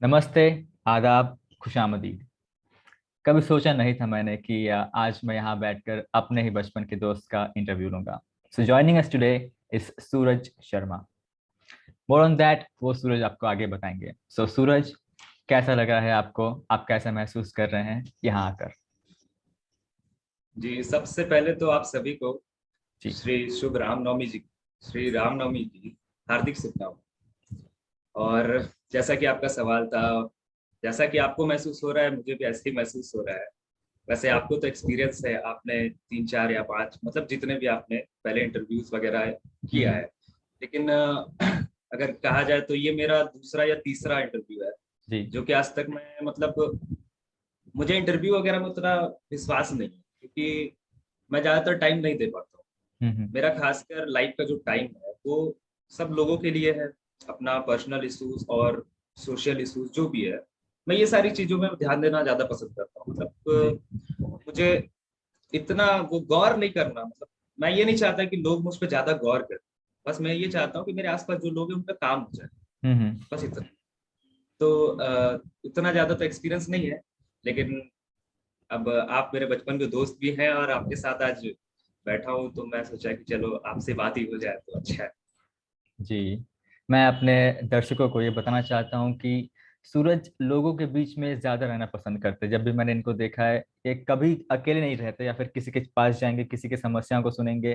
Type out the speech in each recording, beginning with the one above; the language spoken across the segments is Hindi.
नमस्ते। आदाब। खुशामदीद। कभी सोचा नहीं था मैंने कि आज मैं यहाँ बैठकर अपने ही बचपन के दोस्त का इंटरव्यू लूंगा। So joining us today is Suraj Sharma. More on that वो सूरज आपको आगे बताएंगे। सो सूरज, कैसा लग रहा है आपको? आप कैसा महसूस कर रहे हैं यहाँ आकर? जी, सबसे पहले तो आप सभी को जी। श्री रामनवमी की हार्दिक शुभकामनाएं। और जैसा कि आपका सवाल था, जैसा कि आपको महसूस हो रहा है, मुझे भी ऐसे ही महसूस हो रहा है। वैसे आपको तो एक्सपीरियंस है, आपने 3 4 या 5 मतलब जितने भी आपने पहले इंटरव्यूज वगैरह किया हम्म। है। लेकिन अगर कहा जाए तो ये मेरा दूसरा या तीसरा इंटरव्यू है, जी। जो कि आज तक मैं मतलब मुझे इंटरव्यू वगैरह में उतना विश्वास नहीं है, क्योंकि मैं ज्यादातर टाइम नहीं दे पाता हूँ। हम्म। मेरा खासकर लाइफ का जो टाइम है वो सब लोगों के लिए है, अपना पर्सनल इश्यूज और सोशल इश्यूज जो भी है, मैं ये सारी चीजों में ध्यान देना ज्यादा पसंद करता हूँ। जी। मतलब मुझे इतना वो गौर नहीं करना, मतलब मैं ये नहीं चाहता कि लोग मुझ पर ज्यादा गौर करें। बस मैं ये चाहता हूँ कि मेरे आसपास जो लोग हैं उन पर काम हो जाए, हम्म। बस इतना। तो इतना ज्यादा तो एक्सपीरियंस नहीं है, लेकिन अब आप मेरे बचपन के दोस्त भी हैं और आपके साथ आज बैठा हूँ, तो मैं सोचा कि चलो आपसे बात ही हो जाए तो अच्छा है। जी। मैं अपने दर्शकों को ये बताना चाहता हूँ कि सूरज लोगों के बीच में ज्यादा रहना पसंद करते हैं। जब भी मैंने इनको देखा है, ये कभी अकेले नहीं रहते या फिर किसी के पास जाएंगे, किसी की समस्याओं को सुनेंगे।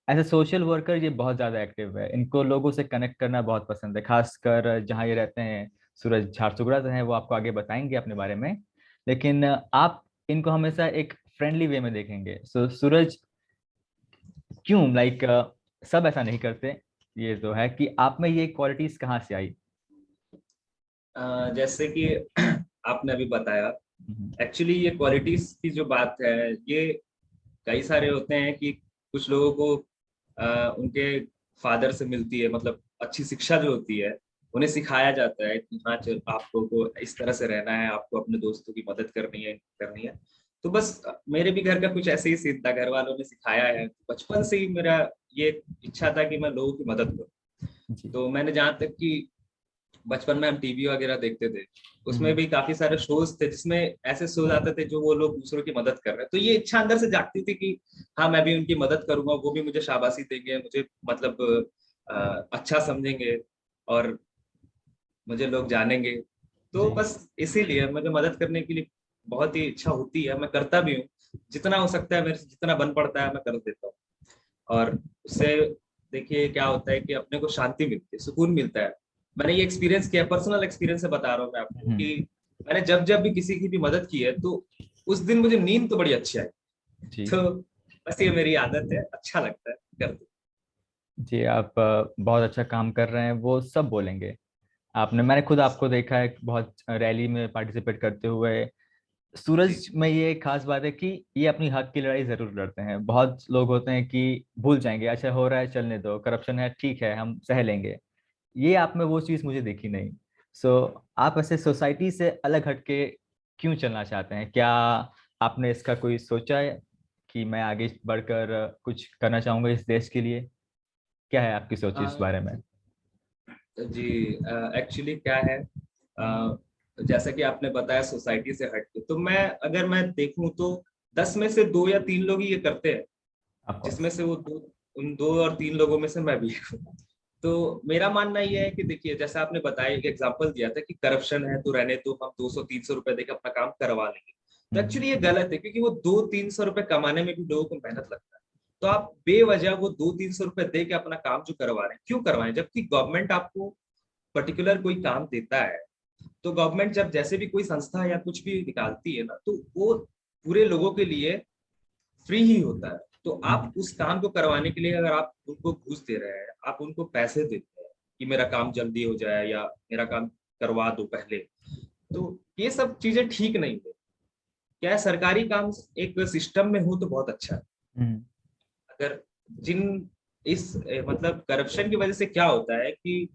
एज ए सोशल वर्कर ये बहुत ज्यादा एक्टिव है। इनको लोगों से कनेक्ट करना बहुत पसंद है, खासकर जहाँ ये रहते हैं। सूरज झारसुगुड़ा से हैं, वो आपको आगे बताएंगे अपने बारे में। लेकिन आप इनको हमेशा एक फ्रेंडली वे में देखेंगे। सो सूरज, क्यों सब ऐसा नहीं करते? ये तो है कि आप में ये क्वालिटीज कहाँ से आई? जैसे कि आपने अभी बताया, हम्म। एक्चुअली ये क्वालिटीज की जो बात है, ये कई सारे होते हैं कि कुछ लोगों को उनके फादर से मिलती है, मतलब अच्छी शिक्षा जो होती है, उन्हें सिखाया जाता है कि हाँ चल, आपको को इस तरह से रहना है, आपको अपने दोस्तों की मदद करनी है। तो बस मेरे भी घर का कुछ ऐसे ही सीन था, घर वालों ने सिखाया है। बचपन से ही मेरा ये इच्छा था कि मैं लोगों की मदद करूं। जी। तो मैंने जहाँ तक कि बचपन में हम टीवी वगैरह देखते थे, उसमें हम्म। भी काफी सारे शोज थे जिसमें ऐसे शोज आते थे जो वो लोग दूसरों की मदद कर रहे हैं, तो ये इच्छा अंदर से जागती थी कि हाँ मैं भी उनकी मदद करूंगा, वो भी मुझे शाबाशी देंगे, मुझे मतलब अच्छा समझेंगे और मुझे लोग जानेंगे। तो जी। बस इसीलिए मुझे मदद करने के लिए बहुत ही इच्छा होती है, मैं करता भी हूँ। जितना हो सकता है, मेरे से जितना बन पड़ता है मैं कर देता हूँ। और उससे देखिए क्या होता है कि अपने को शांति मिलती है, सुकून मिलता है। मैंने ये एक्सपीरियंस किया, पर्सनल एक्सपीरियंस से बता रहा हूँ मैं आपको हम्म। कि मैंने जब जब भी किसी की भी मदद की है, तो उस दिन मुझे नींद तो बड़ी अच्छी आई। जी। तो बस ये मेरी आदत है, अच्छा लगता है, कर दो। जी, आप बहुत अच्छा काम कर रहे हैं, वो सब बोलेंगे। मैंने खुद आपको देखा है बहुत रैली में पार्टिसिपेट करते हुए। जी सूरज में ये एक खास बात है कि ये अपनी हक की लड़ाई जरूर लड़ते हैं। बहुत लोग होते हैं कि भूल जाएंगे, अच्छा हो रहा है चलने दो, करप्शन है ठीक है हम सह लेंगे। ये आप में वो चीज मुझे दिखी नहीं। सो आप ऐसे सोसाइटी से अलग हटके क्यों चलना चाहते हैं? क्या आपने इसका कोई सोचा है कि मैं आगे बढ़कर कुछ करना चाहूंगा इस देश के लिए? क्या है आपकी सोच इस बारे में? जी, एक्चुअली क्या है, जैसा कि आपने बताया सोसाइटी से हट के, तो मैं अगर मैं देखूं तो 10 में से 2 या 3 लोग ही ये करते हैं, ऑफ जिसमें कोर्स। से वो उन 2 और 3 लोगों में से मैं भी हूँ। तो मेरा मानना ये है कि देखिए, जैसा आपने बताया, एक एग्जांपल दिया था कि करप्शन है तो रहने तो हम 200 300 रुपए देकर अपना काम करवा लेंगे। तो हम्म। एक्चुअली ये गलत है, क्योंकि वो 2 300 रुपए कमाने में भी लोगों को मेहनत लगता है। तो आप बेवजह वो 2 300 रुपए दे के अपना काम जो करवा रहे हैं, क्यों करवाएं, जबकि गवर्नमेंट आपको पर्टिकुलर कोई काम देता है। तो गवर्नमेंट जब जैसे भी कोई संस्था या कुछ भी निकालती है ना, तो वो पूरे लोगों के लिए फ्री ही होता है। तो हम्म। आप उस काम को करवाने के लिए अगर आप उनको घूस दे रहे हैं, आप उनको पैसे देते हैं कि मेरा काम जल्दी हो जाए या मेरा काम करवा दो पहले, तो ये सब चीजें ठीक नहीं है। क्या है, सरकारी काम एक सिस्टम में हो तो बहुत अच्छा है। हम्म। अगर जिन इस मतलब करप्शन की वजह से क्या होता है कि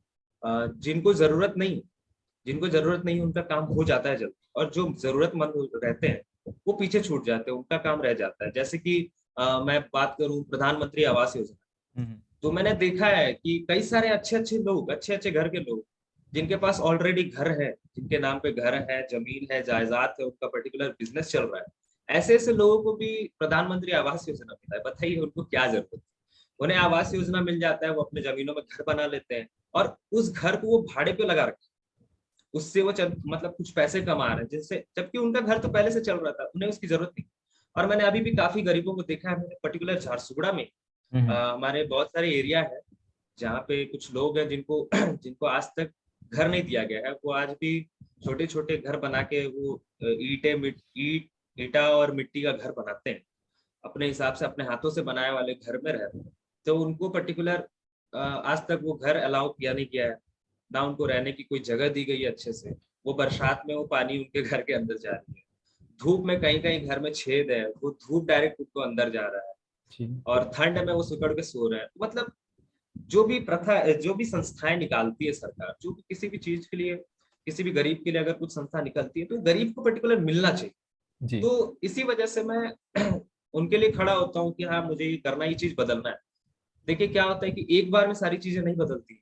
जिनको जरूरत नहीं, जिनको जरूरत नहीं उनका काम हो जाता है जल्दी, और जो जरूरतमंद रहते हैं वो पीछे छूट जाते हैं, उनका काम रह जाता है। जैसे कि मैं बात करूं प्रधानमंत्री आवास योजना, हम्म। तो मैंने देखा है कि कई सारे अच्छे अच्छे लोग, अच्छे अच्छे घर के लोग, जिनके पास ऑलरेडी घर है, जिनके नाम पे घर है, जमीन है, जायदाद है, उनका पर्टिकुलर बिजनेस चल रहा है, ऐसे ऐसे लोगों को भी प्रधानमंत्री आवास योजना मिला है। बताइए उनको क्या जरूरत है। उन्हें आवास योजना मिल जाता है, वो अपने जमीनों में घर बना लेते हैं और उस घर को वो भाड़े पे लगा रखे, उससे वो मतलब कुछ पैसे कमा रहे हैं, जिनसे, जबकि उनका घर तो पहले से चल रहा था, उन्हें उसकी जरूरत नहीं। और मैंने अभी भी काफी गरीबों को देखा है, मैंने पर्टिकुलर झारसुगुड़ा में हमारे बहुत सारे एरिया है जहाँ पे कुछ लोग हैं जिनको जिनको आज तक घर नहीं दिया गया है। वो आज भी छोटे छोटे घर बना के वो ईटा और मिट्टी का घर बनाते हैं, अपने हिसाब से अपने हाथों से बनाए वाले घर में रहते हैं। तो उनको पर्टिकुलर आज तक वो घर अलाउ किया नहीं गया है, ना उनको रहने की कोई जगह दी गई है अच्छे से। वो बरसात में वो पानी उनके घर के अंदर जा रही है, धूप में कहीं कहीं घर में छेद है, वो धूप डायरेक्ट उनको अंदर जा रहा है, जी और ठंड में वो सिकुड़ के सो रहे हैं। मतलब जो भी प्रथा, जो भी संस्थाएं निकालती है सरकार, जो भी किसी भी चीज के लिए, किसी भी गरीब के लिए अगर कुछ संस्था निकलती है तो गरीब को पर्टिकुलर मिलना चाहिए। जी। तो इसी वजह से मैं उनके लिए खड़ा होता हूँ कि हाँ मुझे ये करना, ये चीज बदलना है। देखिए क्या होता है कि एक बार में सारी चीजें नहीं बदलती।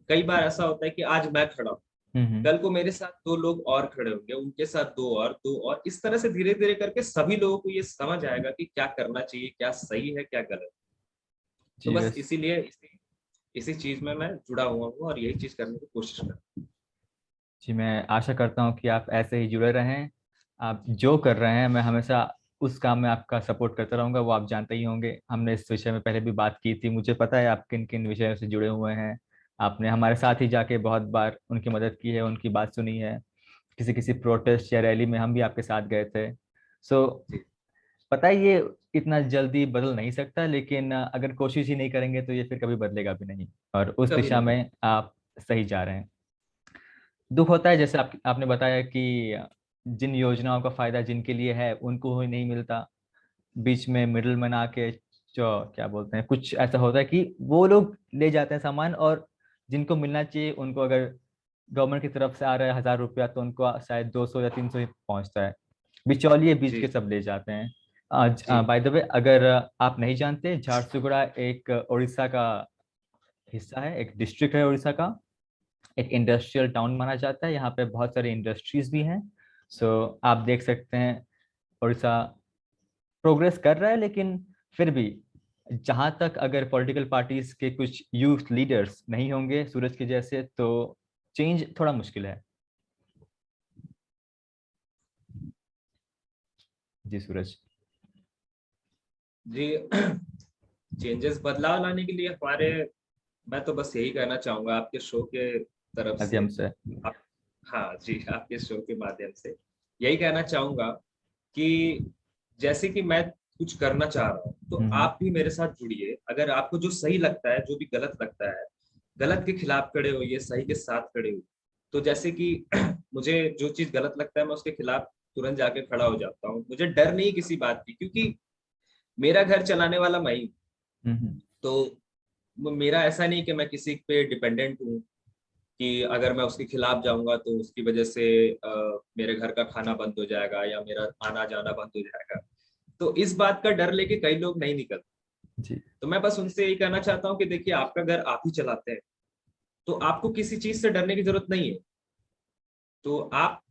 कई बार ऐसा होता है कि आज मैं खड़ा हूँ, हम्म। कल को मेरे साथ दो लोग और खड़े होंगे, उनके साथ दो और, दो और, इस तरह से धीरे धीरे करके सभी लोगों को ये समझ आएगा कि क्या करना चाहिए, क्या सही है, क्या गलत। तो जी बस बस। इसीलिए इसी चीज में मैं जुड़ा हुआ हूँ और यही चीज करने की कोशिश कर रहा जी मैं आशा करता हूँ कि आप ऐसे ही जुड़े रहें। आप जो कर रहे हैं मैं हमेशा उस काम में आपका सपोर्ट करता रहूंगा। वो आप जानते ही होंगे, हमने इस विषय में पहले भी बात की थी। मुझे पता है आप किन किन विषयों से जुड़े हुए हैं। आपने हमारे हूँ। साथ ही जाके बहुत बार उनकी मदद की है, उनकी बात सुनी है। किसी किसी प्रोटेस्ट या रैली में हम भी आपके साथ गए थे। सो जी पता है ये इतना जल्दी बदल नहीं सकता, लेकिन अगर कोशिश ही नहीं करेंगे तो ये फिर कभी बदलेगा भी नहीं। और उस कभी दिशा नहीं। में आप सही जा रहे हैं। दुख होता है जैसे आपने बताया कि जिन योजनाओं का फायदा जिनके लिए है उनको ही नहीं मिलता। बीच में मिडिल मैन आके जो क्या बोलते हैं, कुछ ऐसा होता है कि वो लोग ले जाते हैं सामान, और जिनको मिलना चाहिए उनको, अगर गवर्नमेंट की तरफ से आ रहा है 1,000 रुपया, तो उनको शायद 200 या 300 ही पहुंचता है। बिचौलिए बीच के जी सब ले जाते हैं। आज जी बाय द वे, अगर आप नहीं जानते, झारसुगुड़ा एक उड़ीसा का हिस्सा है, एक डिस्ट्रिक्ट है उड़ीसा का। एक इंडस्ट्रियल टाउन माना जाता है, यहाँ पे बहुत सारी इंडस्ट्रीज भी हैं। सो आप देख सकते हैं उड़ीसा प्रोग्रेस कर रहा है, लेकिन फिर भी जहां तक अगर पॉलिटिकल पार्टीज के कुछ यूथ लीडर्स नहीं होंगे सूरज के जैसे, तो चेंज थोड़ा मुश्किल है। जी सूरज। जी। चेंजेस, बदलाव लाने के लिए हमारे, मैं तो बस यही कहना चाहूंगा आपके शो के तरफ से। माध्यम से। आप, हाँ जी, आपके शो के माध्यम से यही कहना चाहूंगा कि जैसे कि मैं कुछ करना चाह रहा हूँ, तो हम्म। आप भी मेरे साथ जुड़िए। अगर आपको जो सही लगता है, जो भी गलत लगता है, गलत के खिलाफ खड़े होइए, सही के साथ खड़े होइए। तो जैसे कि मुझे जो चीज गलत लगता है, मैं उसके खिलाफ तुरंत जाके खड़ा हो जाता हूँ। मुझे डर नहीं किसी बात की, क्योंकि मेरा घर चलाने वाला मैं ही हूँ। हम्म। तो मेरा ऐसा नहीं कि मैं किसी पे डिपेंडेंट हूँ, कि अगर मैं उसके खिलाफ जाऊंगा तो उसकी वजह से मेरे घर का खाना बंद हो जाएगा या मेरा आना जाना बंद हो जाएगा। तो इस बात का डर लेके कई लोग नहीं निकलते। जी। तो मैं बस उनसे यही कहना चाहता हूँ कि देखिए, आपका घर आप ही चलाते हैं, तो आपको किसी चीज से डरने की जरूरत नहीं है। तो आप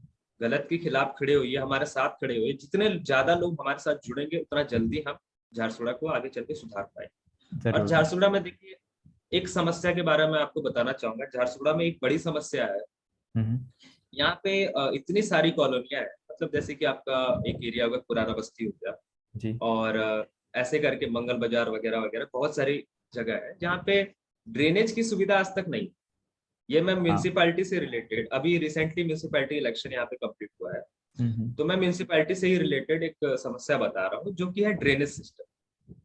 गलत के खिलाफ खड़े होइए, हमारे साथ खड़े होइए। जितने ज्यादा लोग हमारे साथ जुड़ेंगे, उतना जल्दी हम झारसुगड़ा को आगे चल के सुधार पाएंगे। और जरूर। झारसुगड़ा में देखिए, एक समस्या के बारे में आपको बताना चाहूंगा। झारसुगड़ा में एक बड़ी समस्या है। हम्म। यहाँ पे इतनी सारी कॉलोनियां हैं, मतलब जैसे कि आपका एक एरिया होगा पुराना बस्ती हो गया, जी। और ऐसे करके मंगल बाजार वगैरह वगैरह बहुत सारी जगह है जहाँ पे ड्रेनेज की सुविधा आज तक नहीं। ये मैं हाँ। म्यूनिसिपैलिटी से रिलेटेड, अभी रिसेंटली म्यूनिसिपैलिटी इलेक्शन यहाँ पे कंप्लीट हुआ है, हम्म। तो मैं म्यूनिसिपैलिटी से ही रिलेटेड एक समस्या बता रहा हूँ, जो कि है ड्रेनेज सिस्टम।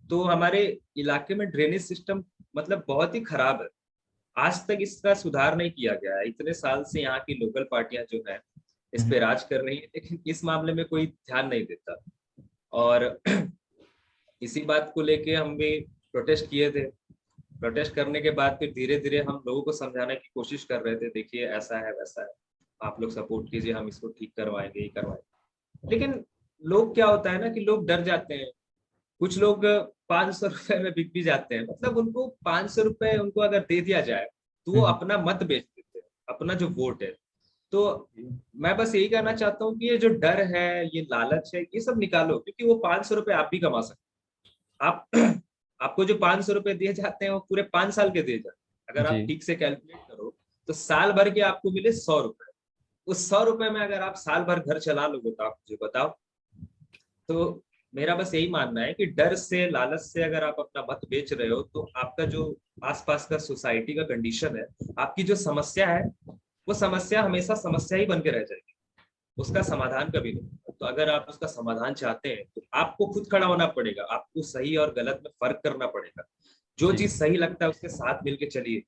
तो हमारे इलाके में ड्रेनेज सिस्टम मतलब बहुत ही खराब है। आज तक इसका सुधार नहीं किया गया है। इतने साल से यहाँ की लोकल पार्टियां जो है इस पे हम्म। राज कर रही है, लेकिन इस मामले में कोई ध्यान नहीं देता। और इसी बात को लेके हम भी प्रोटेस्ट किए थे। प्रोटेस्ट करने के बाद फिर धीरे धीरे हम लोगों को समझाने की कोशिश कर रहे थे, देखिए ऐसा है वैसा है, आप लोग सपोर्ट कीजिए, हम इसको ठीक करवाएंगे, ये करवाएंगे। लेकिन लोग, क्या होता है ना, कि लोग डर जाते हैं। कुछ लोग 500 रुपए में बिक भी जाते हैं। मतलब उनको 500 रुपए उनको अगर दे दिया जाए, तो वो हम्म। अपना मत बेच देते हैं, अपना जो वोट है। तो मैं बस यही कहना चाहता हूँ कि ये जो डर है, ये लालच है, ये सब निकालो, क्योंकि वो 500 रुपये आप भी कमा सकते हैं। आप आपको जो 500 रुपये दिए जाते हैं वो पूरे 5 साल के दिए जाते हैं। अगर आप जी। ठीक से कैलकुलेट करो तो साल भर के आपको मिले 100 रुपए। उस 100 रुपए में अगर आप साल भर घर चला लोगे तो आप मुझे बताओ। तो मेरा बस यही मानना है कि डर से, लालच से अगर आप अपना मत बेच रहे हो तो आपका जो आसपास का सोसाइटी का कंडीशन है, आपकी जो समस्या है, वो समस्या हमेशा समस्या ही बन के रह जाएगी, उसका समाधान कभी नहीं। तो अगर आप उसका समाधान चाहते हैं तो आपको खुद खड़ा होना पड़ेगा, आपको सही और गलत में फर्क करना पड़ेगा। जो जी। चीज सही लगता है उसके साथ मिलके चलिए,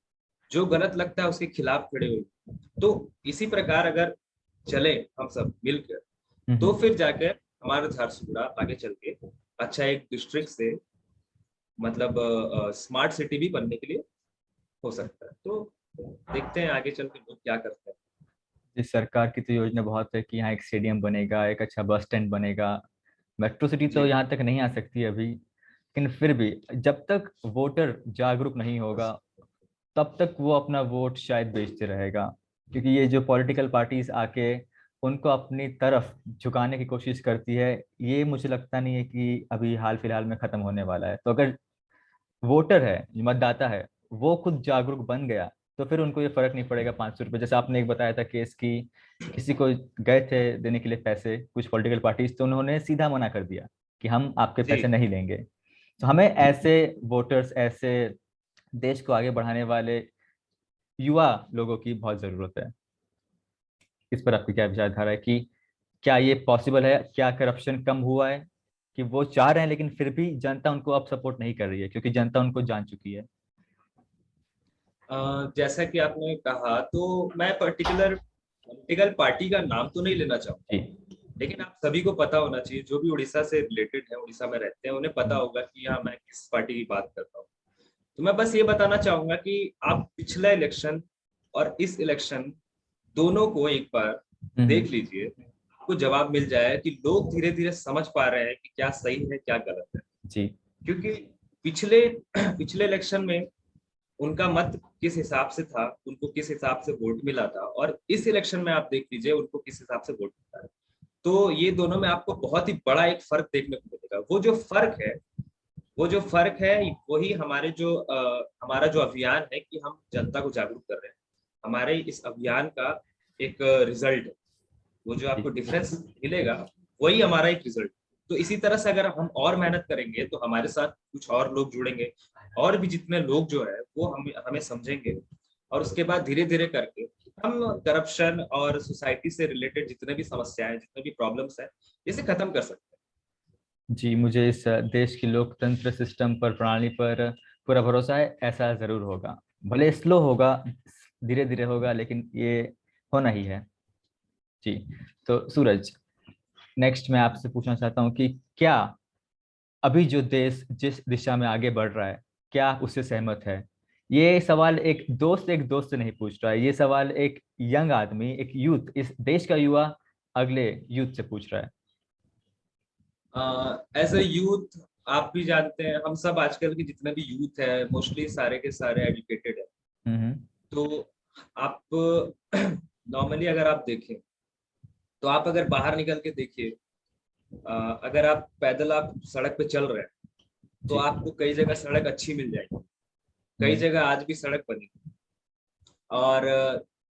जो गलत लगता है उसके खिलाफ खड़े हुए। तो इसी प्रकार अगर चले हम सब मिलकर, तो हम्म। फिर जाकर हमारा झारसुगुड़ा आगे चल के अच्छा एक डिस्ट्रिक्ट से, मतलब स्मार्ट सिटी भी बनने के लिए हो सकता है। तो देखते हैं आगे चल के लोग क्या करते हैं। इस सरकार की तो योजना बहुत है कि यहाँ एक स्टेडियम बनेगा, एक अच्छा बस स्टैंड बनेगा। मेट्रो सिटी तो जी यहाँ तक नहीं आ सकती है अभी, लेकिन फिर भी जब तक वोटर जागरूक नहीं होगा तब तक वो अपना वोट शायद बेचते रहेगा। क्योंकि ये जो पॉलिटिकल पार्टीज आके उनको अपनी तरफ झुकाने की कोशिश करती है, ये मुझे लगता नहीं है कि अभी हाल फिलहाल में खत्म होने वाला है। तो अगर वोटर है, जो मतदाता है, वो खुद जागरूक बन गया तो फिर उनको ये फर्क नहीं पड़ेगा 500 रुपये। जैसे आपने एक बताया था केस की, किसी को गए थे देने के लिए पैसे कुछ पॉलिटिकल पार्टीज, तो उन्होंने सीधा मना कर दिया कि हम आपके पैसे जी। नहीं लेंगे। तो हमें ऐसे वोटर्स, ऐसे देश को आगे बढ़ाने वाले युवा लोगों की बहुत जरूरत है। इस पर आपकी क्या विचारधारा है कि क्या ये पॉसिबल है? क्या करप्शन कम हुआ है कि वो चाह रहे हैं लेकिन फिर भी जनता उनको अब सपोर्ट नहीं कर रही है क्योंकि जनता उनको जान चुकी है? जैसा कि आपने कहा, तो मैं पर्टिकुलर पॉलिटिकल पार्टी का नाम तो नहीं लेना चाहूंगा, जी। लेकिन आप सभी को पता होना चाहिए, जो भी उड़ीसा से रिलेटेड है, उड़ीसा में रहते हैं, उन्हें पता होगा कि हाँ मैं किस पार्टी की बात कर रहा हूँ। तो मैं बस ये बताना चाहूंगा कि आप पिछला इलेक्शन और इस इलेक्शन दोनों को एक बार हम्म। देख लीजिए, आपको जवाब मिल जाए कि लोग धीरे धीरे समझ पा रहे हैं कि क्या सही है क्या गलत है। जी। क्योंकि पिछले पिछले इलेक्शन में उनका मत किस हिसाब से था, उनको किस हिसाब से वोट मिला था, और इस इलेक्शन में आप देख लीजिए उनको किस हिसाब से वोट मिला है। तो ये दोनों में आपको बहुत ही बड़ा एक फर्क देखने को मिलेगा। वो जो फर्क है वही हमारे जो हमारा जो अभियान है कि हम जनता को जागरूक कर रहे हैं, हमारे इस अभियान का एक रिजल्ट, वो जो आपको जी। डिफरेंस मिलेगा, वही हमारा एक रिजल्ट। तो इसी तरह से अगर हम और मेहनत करेंगे तो हमारे साथ कुछ और लोग जुड़ेंगे, और भी जितने लोग जो है वो हमें हमें समझेंगे, और उसके बाद धीरे धीरे करके हम करप्शन और सोसाइटी से रिलेटेड जितने भी समस्याएं, जितने भी प्रॉब्लम्स हैं, इसे खत्म कर सकते जी, मुझे इस देश की लोकतंत्र सिस्टम पर, प्रणाली पर पूरा भरोसा है। ऐसा जरूर होगा, भले स्लो होगा, धीरे धीरे होगा, लेकिन ये होना ही है। जी। तो सूरज, नेक्स्ट मैं आपसे पूछना चाहता हूँ कि क्या अभी जो देश जिस दिशा में आगे बढ़ रहा है, क्या आप उससे सहमत है? ये सवाल एक दोस्त से नहीं पूछ रहा है, ये सवाल एक यंग आदमी, एक यूथ, इस देश का युवा अगले यूथ से पूछ रहा है। हैं। एज ए यूथ, आप भी जानते हैं, हम सब आजकल के जितने भी यूथ है मोस्टली सारे के सारे एजुकेटेड है। हम्म। तो आप नॉर्मली अगर आप देखें, तो आप अगर बाहर निकल के देखिए, अगर आप पैदल आप सड़क पे चल रहे हैं तो जी। आपको कई जगह सड़क अच्छी मिल जाएगी, कई हम्म। जगह आज भी सड़क बनी। और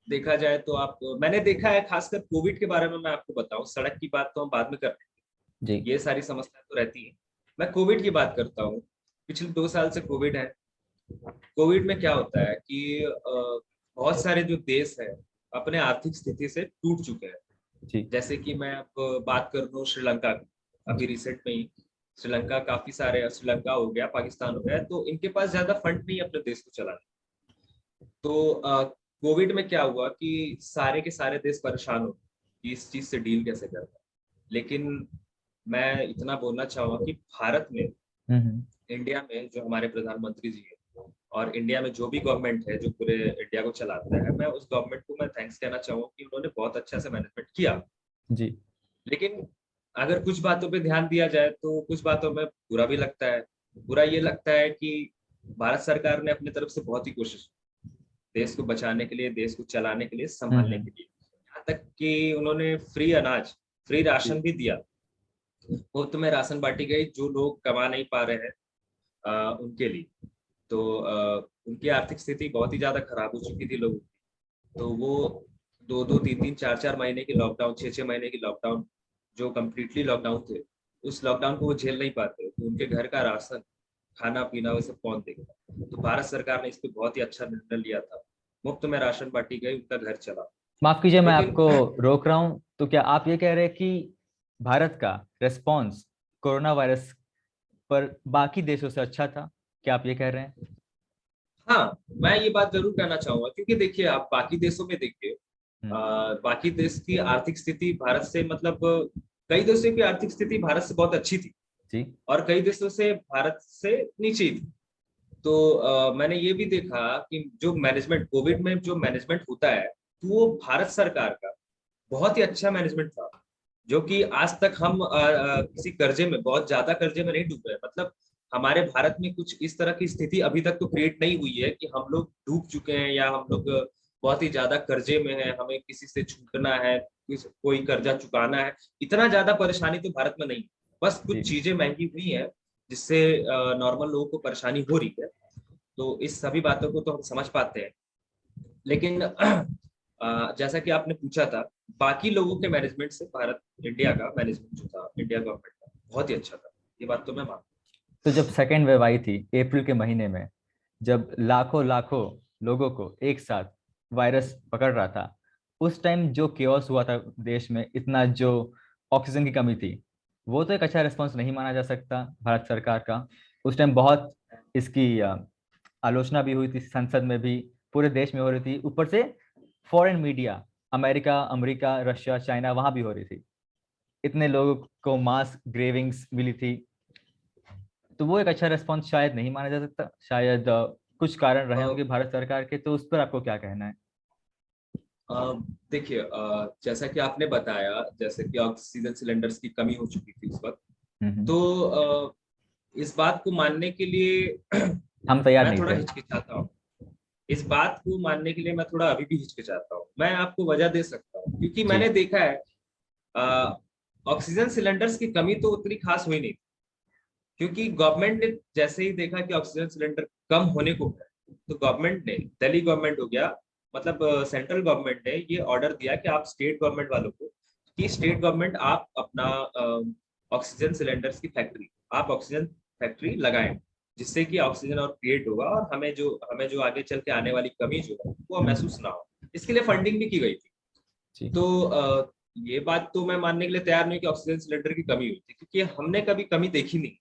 देखा जाए तो आप, मैंने देखा है खासकर कोविड के बारे में मैं आपको बताऊं, सड़क की बात तो हम बाद में करते जी। हैं, ये सारी समस्या तो रहती है। मैं कोविड की बात करता हूँ। पिछले 2 साल से कोविड है। कोविड में क्या होता है कि बहुत सारे जो देश है अपने आर्थिक स्थिति से टूट चुके हैं। जी। जैसे कि मैं अब बात कर लूँ श्रीलंका की, अभी जी। रिसेंट में ही श्रीलंका, काफी सारे, श्रीलंका हो गया, पाकिस्तान हो गया, तो इनके पास ज्यादा फंड नहीं है अपने देश को चलाने। तो कोविड में क्या हुआ कि सारे के सारे देश परेशान हो गए कि इस चीज से डील कैसे करना है। लेकिन मैं इतना बोलना चाहूंगा कि भारत में, हम्म। इंडिया में जो हमारे प्रधानमंत्री जी है, और इंडिया में जो भी गवर्नमेंट है जो पूरे इंडिया को चलाता है, मैं उस गवर्नमेंट को मैं थैंक्स कहना चाहूंगा कि उन्होंने बहुत अच्छा से मैनेजमेंट किया। जी। लेकिन अगर कुछ बातों पे ध्यान दिया जाए तो कुछ बातों में बुरा भी लगता है। बुरा ये लगता है कि भारत सरकार ने अपनी तरफ से बहुत ही कोशिश की। देश को बचाने के लिए, देश को चलाने के लिए, हम्म। संभालने के लिए। यहाँ तक कि उन्होंने फ्री अनाज, फ्री राशन भी दिया। मुफ्त में राशन बांटी गई जो लोग कमा नहीं पा रहे हैं उनके लिए। तो उनकी आर्थिक स्थिति बहुत ही ज्यादा खराब हो चुकी थी लोगों की। तो वो 2-2, 3-3, 4-4 महीने की लॉकडाउन, 6-6 महीने की लॉकडाउन, जो कम्प्लीटली लॉकडाउन थे, उस लॉकडाउन को वो झेल नहीं पाते। तो उनके घर का राशन, खाना पीना, वो सब कौन देगा? तो भारत सरकार ने इस पे बहुत ही अच्छा निर्णय लिया था। मुफ्त में राशन बांटी गई, उनका घर चला। माफ कीजिए, मैं लेकिन आपको रोक रहा हूँ। तो क्या आप ये कह रहे हैं कि भारत का रेस्पॉन्स कोरोना वायरस पर बाकी देशों से अच्छा था? क्या आप ये कह रहे हैं? हाँ, मैं ये बात जरूर कहना चाहूंगा, क्योंकि देखिए आप बाकी देशों में देखिए, हम्म। बाकी देश की आर्थिक स्थिति भारत से, मतलब कई देशों की आर्थिक स्थिति भारत से बहुत अच्छी थी, जी और कई देशों से भारत से नीचे थी। तो मैंने ये भी देखा कि जो मैनेजमेंट, कोविड में जो मैनेजमेंट होता है, तो वो भारत सरकार का बहुत ही अच्छा मैनेजमेंट था। जो कि आज तक हम किसी कर्जे में, बहुत ज्यादा कर्जे में नहीं डूबे। मतलब हमारे भारत में कुछ इस तरह की स्थिति अभी तक तो क्रिएट नहीं हुई है कि हम लोग डूब चुके हैं, या हम लोग बहुत ही ज्यादा कर्जे में हैं, हमें किसी से छूटना है, कोई कर्जा चुकाना है। इतना ज्यादा परेशानी तो भारत में नहीं। बस जी। कुछ चीजें महंगी हुई हैं जिससे नॉर्मल लोगों को परेशानी हो रही है। तो इस सभी बातों को तो हम समझ पाते हैं। लेकिन जैसा कि आपने पूछा था, बाकी लोगों के मैनेजमेंट से भारत, इंडिया का मैनेजमेंट जो था, इंडिया गवर्नमेंट का बहुत ही अच्छा था। ये बात तो मैं मानता तो जब सेकेंड वेव आई थी अप्रैल के महीने में, जब लाखों लाखों लोगों को एक साथ वायरस पकड़ रहा था, उस टाइम जो केओस हुआ था देश में, इतना जो ऑक्सीजन की कमी थी, वो तो एक अच्छा रिस्पॉन्स नहीं माना जा सकता भारत सरकार का। उस टाइम बहुत इसकी आलोचना भी हुई थी, संसद में भी, पूरे देश में हो रही थी। ऊपर से foreign media, America, America, Russia, China, वहां भी हो रही थी। इतने लोगों को मास ग्रेविंग्स मिली थी। तो वो एक अच्छा रिस्पॉन्स शायद नहीं माना जा सकता। शायद कुछ कारण रहे हूँ। होंगे भारत सरकार के। तो उस पर आपको क्या कहना है? देखिए, जैसा कि आपने बताया, जैसे कि ऑक्सीजन सिलेंडर्स की कमी हो चुकी थी उस वक्त। हम्म। तो इस बात को मानने के लिए हम तैयार मैं नहीं थोड़ा थे। हिचकिचाता हूँ। इस बात को मानने के लिए मैं थोड़ा अभी भी हिचकिचाता हूँ। मैं आपको वजह दे सकता हूँ, क्योंकि जी। मैंने देखा है ऑक्सीजन सिलेंडर्स की कमी तो उतनी खास हुई नहीं थी। क्योंकि गवर्नमेंट ने जैसे ही देखा कि ऑक्सीजन सिलेंडर कम होने को है, तो गवर्नमेंट ने, दिल्ली गवर्नमेंट हो गया, मतलब सेंट्रल गवर्नमेंट ने ये ऑर्डर दिया कि आप स्टेट गवर्नमेंट वालों को, कि स्टेट गवर्नमेंट आप अपना ऑक्सीजन सिलेंडर्स की फैक्ट्री, आप ऑक्सीजन फैक्ट्री लगाएं, जिससे कि ऑक्सीजन और क्रिएट होगा, और हमें जो आगे चल के आने वाली कमी जो है वो हम्म। महसूस ना हो। इसके लिए फंडिंग भी की गई थी। जी। तो ये बात तो मैं मानने के लिए तैयार नहीं कि ऑक्सीजन सिलेंडर की कमी हुई थी, क्योंकि हमने कभी कमी देखी नहीं।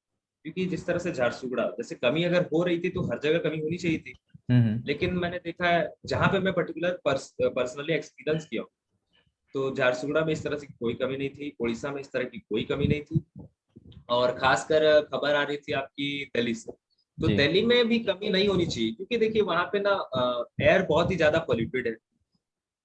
क्योंकि जिस तरह से झारसुगड़ा जैसे कमी अगर हो रही थी तो हर जगह कमी होनी चाहिए थी। हम्म। लेकिन मैंने देखा है, जहां पे मैं पर्टिकुलर पर्सनली एक्सपीरियंस किया हूँ, तो झारसुगड़ा में इस तरह से कोई कमी नहीं थी, उड़ीसा में इस तरह की कोई कमी नहीं थी। और खासकर खबर आ रही थी आपकी दिल्ली से। तो जी। दिल्ली में भी कमी नहीं होनी चाहिए, क्योंकि देखिए वहां पे ना एयर बहुत ही ज्यादा पॉल्यूटेड है।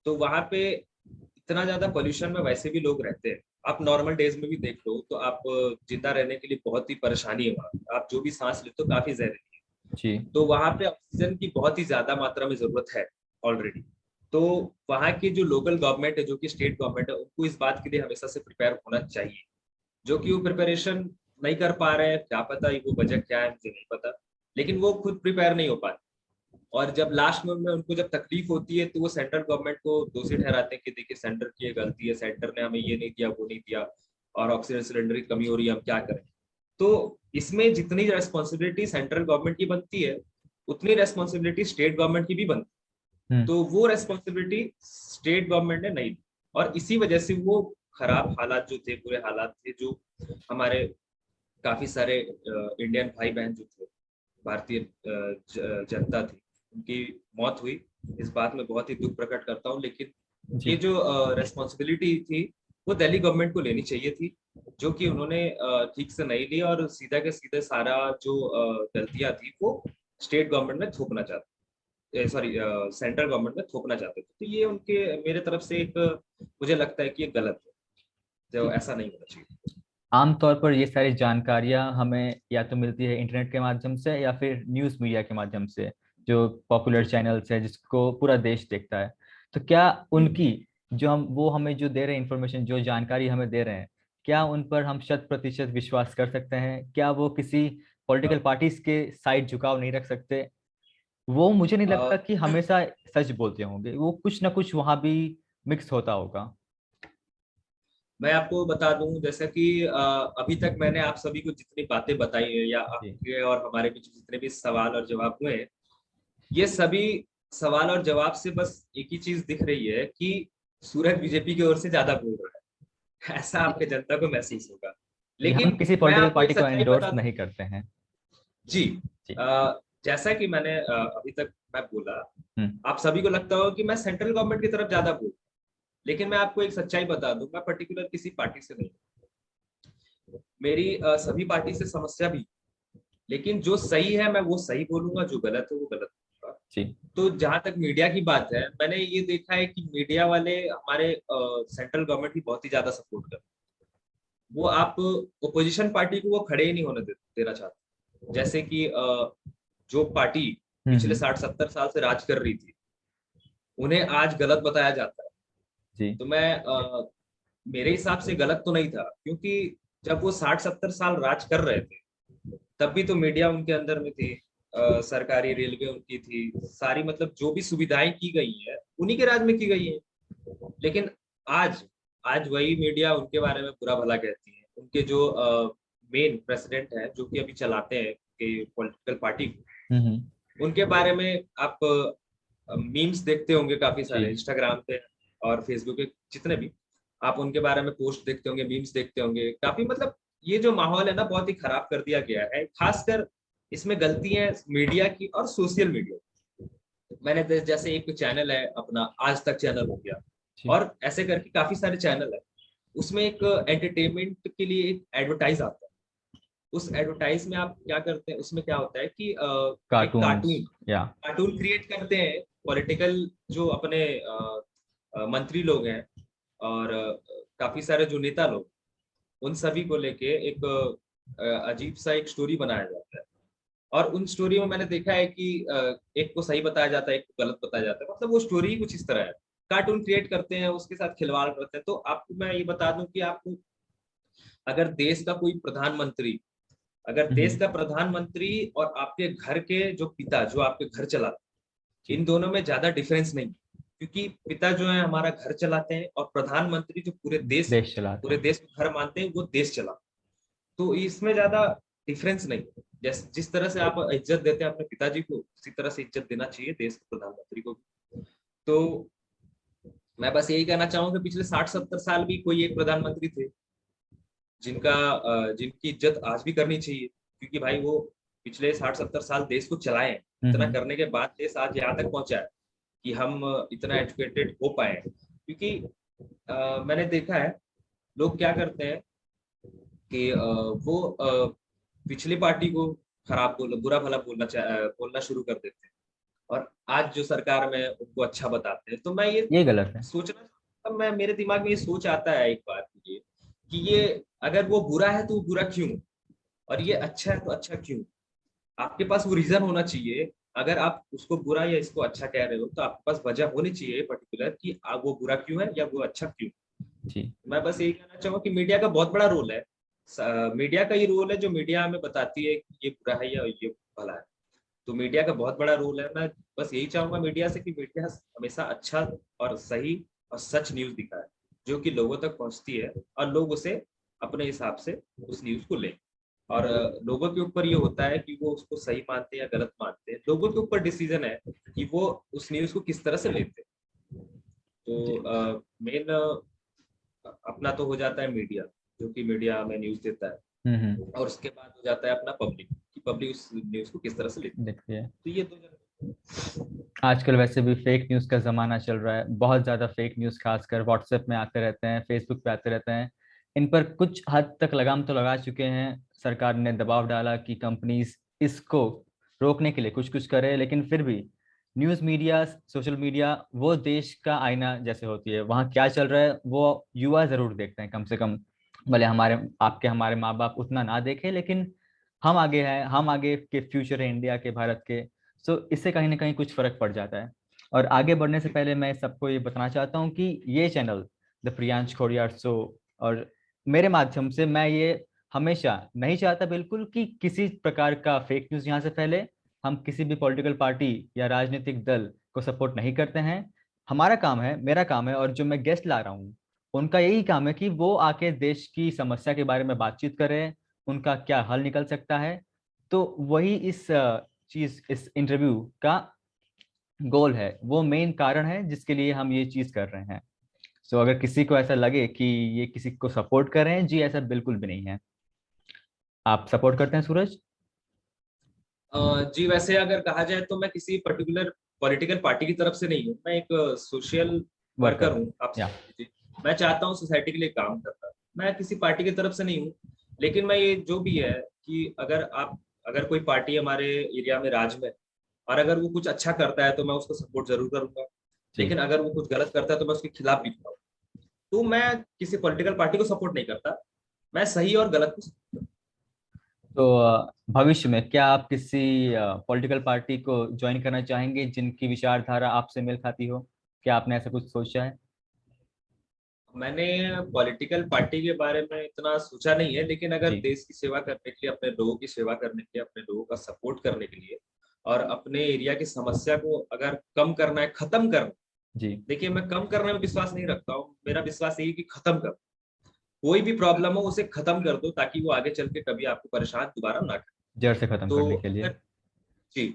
तो वहां पे इतना ज्यादा पोल्यूशन में वैसे भी लोग रहते हैं। आप नॉर्मल डेज में भी देख लो तो आप जिंदा रहने के लिए बहुत ही परेशानी है वहाँ। आप जो भी सांस लेते हो काफी जहरीली है। जी। तो वहां पे ऑक्सीजन की बहुत ही ज्यादा मात्रा में जरूरत है ऑलरेडी। तो वहाँ की जो लोकल गवर्नमेंट है, जो कि स्टेट गवर्नमेंट है, उनको इस बात के लिए हमेशा से प्रिपेयर होना चाहिए। जो कि वो प्रिपरेशन नहीं कर पा रहे हैं, क्या पता वो वजह क्या है, मुझे नहीं पता। लेकिन वो खुद प्रिपेयर नहीं हो पाते। और जब लास्ट में उनको जब तकलीफ होती है, तो वो सेंट्रल गवर्नमेंट को दोषी ठहराते हैं कि देखिए सेंटर की ये गलती है, सेंटर ने हमें ये नहीं दिया, वो नहीं दिया, और ऑक्सीजन सिलेंडर की कमी हो रही है, हम क्या करें। तो इसमें जितनी रेस्पॉन्सिबिलिटी सेंट्रल गवर्नमेंट की बनती है, उतनी रेस्पॉन्सिबिलिटी स्टेट गवर्नमेंट की भी बनती है। हम्म। तो वो रेस्पॉन्सिबिलिटी स्टेट गवर्नमेंट ने नहीं दी, और इसी वजह से वो खराब हालात जो थे, बुरे हालात थे, जो हमारे काफी सारे इंडियन भाई बहन जो थे, भारतीय जनता थी, उनकी मौत हुई। इस बात में बहुत ही दुख प्रकट करता हूँ। लेकिन जी। ये जो रेस्पॉन्सिबिलिटी थी, वो दिल्ली गवर्नमेंट को लेनी चाहिए थी, जो कि उन्होंने ठीक से नहीं ली, और सीधा के सीधे सारा जो गलतियां थी वो स्टेट गवर्नमेंट में थोपना चाहते, सॉरी सेंट्रल गवर्नमेंट में थोपना चाहते थे। तो ये उनके, मेरे तरफ से एक, मुझे लगता है कि ये गलत है, जो ऐसा नहीं होना चाहिए। आमतौर पर ये सारी जानकारियां हमें या तो मिलती है इंटरनेट के माध्यम से या फिर न्यूज़ मीडिया के माध्यम से। जो पॉपुलर चैनल्स है जिसको पूरा देश देखता है। तो क्या हम्म। उनकी जो हम वो हमें जो दे रहे हैं इंफॉर्मेशन, जो जानकारी हमें दे रहे हैं, क्या उन पर हम 100% विश्वास कर सकते हैं? क्या वो किसी पॉलिटिकल पार्टीज के साइड झुकाव नहीं रख सकते? वो मुझे नहीं लगता अ, कि हमेशा सच बोलते होंगे, वो कुछ ना कुछ वहां भी मिक्स होता होगा। मैं आपको बता दूं, जैसा कि अभी तक मैंने आप सभी को जितनी बातें बताई है, या जी। आपके और हमारे बीच जितने भी सवाल और जवाब हुए हैं, ये सभी सवाल और जवाब से बस एक ही चीज दिख रही है कि सूरज बीजेपी की ओर से ज्यादा बोल रहा है। ऐसा जी। आपके जनता को महसूस होगा। जी, हम लेकिन किसी मैं पॉलिटिकल आपको एक पार्टी को सच्चाई एंडोर्स बता दूं। नहीं करते हैं। जी। जी। जैसा कि मैंने अभी तक मैं बोला, हम्म। आप सभी को लगता हो कि मैं सेंट्रल गवर्नमेंट की तरफ ज्यादा बोल, लेकिन मैं आपको एक सच्चाई बता दूं, मैं पर्टिकुलर किसी पार्टी से नहीं, मेरी सभी पार्टी से समस्या भी, लेकिन जो सही है मैं वो सही बोलूंगा, जो गलत है वो गलत बोलूंगा। जी। तो जहां तक मीडिया की बात है, मैंने ये देखा है कि मीडिया वाले हमारे सेंट्रल गवर्नमेंट की बहुत ही ज्यादा सपोर्ट करते हैं। वो आप ओपोजिशन पार्टी को वो खड़े ही नहीं होने देना चाहते। जैसे कि जो पार्टी पिछले हम्म। 60-70 साल से राज कर रही थी, उन्हें आज गलत बताया जाता है। जी। तो मैं मेरे हिसाब से गलत तो नहीं था, क्योंकि जब वो 60-70 साल राज कर रहे थे, तब भी तो मीडिया उनके अंदर में थी, सरकारी रेलवे उनकी थी, सारी मतलब जो भी सुविधाएं की गई है उन्हीं के राज में की गई है। लेकिन आज आज वही मीडिया उनके बारे में बुरा भला कहती है। उनके जो मेन प्रेसिडेंट है, जो कि अभी चलाते हैं कि पॉलिटिकल पार्टी को, हम्म। उनके बारे में आप मीम्स देखते होंगे काफी सारे जी। इंस्टाग्राम पे और फेसबुक पे, जितने भी आप उनके बारे में पोस्ट देखते होंगे, मीम्स देखते होंगे काफी। मतलब ये जो माहौल है ना, बहुत ही खराब कर दिया गया है। खासकर इसमें गलती है मीडिया की और सोशल मीडिया। मैंने जैसे एक चैनल है अपना आज तक चैनल हो गया, जी। और ऐसे करके काफी सारे चैनल है। उसमें एक एंटरटेनमेंट के लिए एक एडवर्टाइज आता है। उस एडवर्टाइज में आप क्या करते हैं, उसमें क्या होता है कि एक कार्टून्स। कार्टून या। कार्टून क्रिएट करते हैं पॉलिटिकल, जो अपने मंत्री लोग हैं और काफी सारे जो नेता लोग, उन सभी को लेके एक अजीब सा एक स्टोरी बनाया जाता है। और उन स्टोरी में मैंने देखा है कि एक को सही बताया जाता है, एक को गलत बताया जाता है। मतलब वो स्टोरी ही कुछ इस तरह है, कार्टून क्रिएट करते हैं, उसके साथ खिलवाड़ करते हैं। तो आपको मैं ये बता दूं कि आपको, अगर देश का कोई प्रधानमंत्री, अगर देश हम्म। का प्रधानमंत्री और आपके घर के जो पिता, जो आपके घर चलाते हैं, जी। इन दोनों में ज्यादा डिफरेंस नहीं। क्योंकि पिता जो है हमारा घर चलाते हैं, और प्रधानमंत्री जो देश चलाते पूरे हैं। देश को घर मानते हैं, वो देश चलाते हैं। तो इसमें ज्यादा डिफरेंस नहीं है। जिस तरह से आप इज्जत देते हैं अपने पिताजी को, उसी तरह से इज्जत देना चाहिए देश के प्रधानमंत्री को भी। तो मैं बस यही कहना चाहूंगा कि पिछले 60-70 साल भी कोई एक प्रधानमंत्री थे जिनकी इज्जत आज भी करनी चाहिए। क्योंकि भाई वो पिछले 60-70 साल देश को चलाए हैं। इतना हम्म। करने के बाद देश आज यहाँ तक पहुंचा है कि हम इतना एजुकेटेड हो पाए हैं। क्योंकि मैंने देखा है, लोग क्या करते हैं कि वो पिछली पार्टी को खराब बुरा भला बोलना शुरू कर देते हैं, और आज जो सरकार में उनको अच्छा बताते हैं। तो मैं ये ये गलत है। सोचना, अब मैं मेरे दिमाग में ये सोच आता है एक बार के लिए कि ये, अगर वो बुरा है तो वो बुरा क्यों, और ये जी। अच्छा है तो अच्छा क्यों। आपके पास वो रीजन होना चाहिए। अगर आप उसको बुरा या इसको अच्छा कह रहे हो, तो आपके पास वजह होनी चाहिए पर्टिकुलर कि आप वो बुरा क्यों है या वो अच्छा क्यों। जी। मैं बस यही कहना चाहूंगा कि मीडिया का बहुत बड़ा रोल है। मीडिया का ही रोल है, जो मीडिया हमें बताती है कि ये बुरा है या ये भला है। तो मीडिया का बहुत बड़ा रोल है। मैं बस यही चाहूंगा मीडिया से कि मीडिया हमेशा अच्छा और सही और सच न्यूज दिखाए, जो कि लोगों तक पहुंचती है, और लोग उसे अपने हिसाब से उस न्यूज को लें। और लोगों के ऊपर ये होता है कि वो उसको सही मानते हैं या गलत मानते हैं। लोगों के ऊपर डिसीजन है कि वो उस न्यूज को किस तरह से लेते हैं। जी। तो मेन अपना तो हो जाता है मीडिया, जो कि मीडिया हमें न्यूज देता है। और उसके बाद हो जाता है अपना पब्लिक, कि पब्लिक उस न्यूज को किस तरह से लेती है। देखिए, तो ये दो आजकल वैसे भी फेक न्यूज़ का ज़माना चल रहा है, बहुत ज़्यादा फेक न्यूज़ खासकर व्हाट्सएप में आते रहते हैं, फेसबुक पे आते रहते हैं। इन पर कुछ हद तक लगाम तो लगा चुके हैं, सरकार ने दबाव डाला कि कंपनीज इसको रोकने के लिए कुछ कुछ करे, लेकिन फिर भी न्यूज़ मीडिया, सोशल मीडिया वो देश का आईना जैसे होती है, वहाँ क्या चल रहा है वो युवा ज़रूर देखते हैं कम से कम। भले हमारे आपके हमारे माँ बाप उतना ना देखें, लेकिन हम आगे हैं, हम आगे के फ्यूचर है इंडिया के, भारत के। सो इससे कहीं ना कहीं कुछ फर्क पड़ जाता है। और आगे बढ़ने से पहले मैं सबको ये बताना चाहता हूँ कि ये चैनल द प्रियांश खौरियार शो, और मेरे माध्यम से मैं ये हमेशा नहीं चाहता बिल्कुल कि किसी प्रकार का फेक न्यूज़ यहाँ से फैले। हम किसी भी पॉलिटिकल पार्टी या राजनीतिक दल को सपोर्ट नहीं करते हैं। हमारा काम है, मेरा काम है, और जो मैं गेस्ट ला रहा हूँ उनका यही काम है कि वो आके देश की समस्या के बारे में बातचीत करें, उनका क्या हल निकल सकता है। तो वही इस इंटरव्यू का गोल है, वो मेन कारण है जिसके लिए हम ये चीज कर रहे हैं। सो अगर किसी को ऐसा लगे कि ये किसी को सपोर्ट कर रहे हैं, जी ऐसा बिल्कुल भी नहीं है। आप सपोर्ट करते हैं सूरज? जी वैसे अगर कहा जाए तो मैं किसी पर्टिकुलर पॉलिटिकल पार्टी की तरफ से नहीं हूँ, मैं एक सोशल वर्कर वर्कर। हूँ आप या। समझ लीजिए। मैं चाहता हूँ सोसाइटी के लिए काम करना, मैं किसी पार्टी की तरफ से नहीं हूँ। लेकिन मैं ये जो भी है कि अगर कोई पार्टी हमारे एरिया में राज में, और अगर वो कुछ अच्छा करता है तो मैं उसको सपोर्ट जरूर करूंगा। जी। लेकिन अगर वो कुछ गलत करता है तो मैं उसके खिलाफ भी खड़ा हूँ। तो मैं किसी पॉलिटिकल पार्टी को सपोर्ट नहीं करता, मैं सही और गलत को support तो भविष्य में क्या आप किसी पॉलिटिकल पार्टी को ज्वाइन करना चाहेंगे जिनकी विचारधारा आपसे मेल खाती हो? क्या आपने ऐसा कुछ सोचा है? मैंने पॉलिटिकल पार्टी के बारे में इतना सोचा नहीं है, लेकिन अगर जी। देश की सेवा करने के लिए, अपने लोगों की सेवा करने के लिए, अपने लोगों का सपोर्ट करने के लिए, और अपने एरिया की समस्या को अगर कम करना है, खत्म करना। जी। देखिए मैं कम करने में विश्वास नहीं रखता हूँ, मेरा विश्वास यही है कि खत्म कर, कोई भी प्रॉब्लम हो उसे खत्म कर दो ताकि वो आगे चल के कभी आपको परेशान दोबारा ना करे। जड़ से खत्म तो करने के लिए। अगर जी,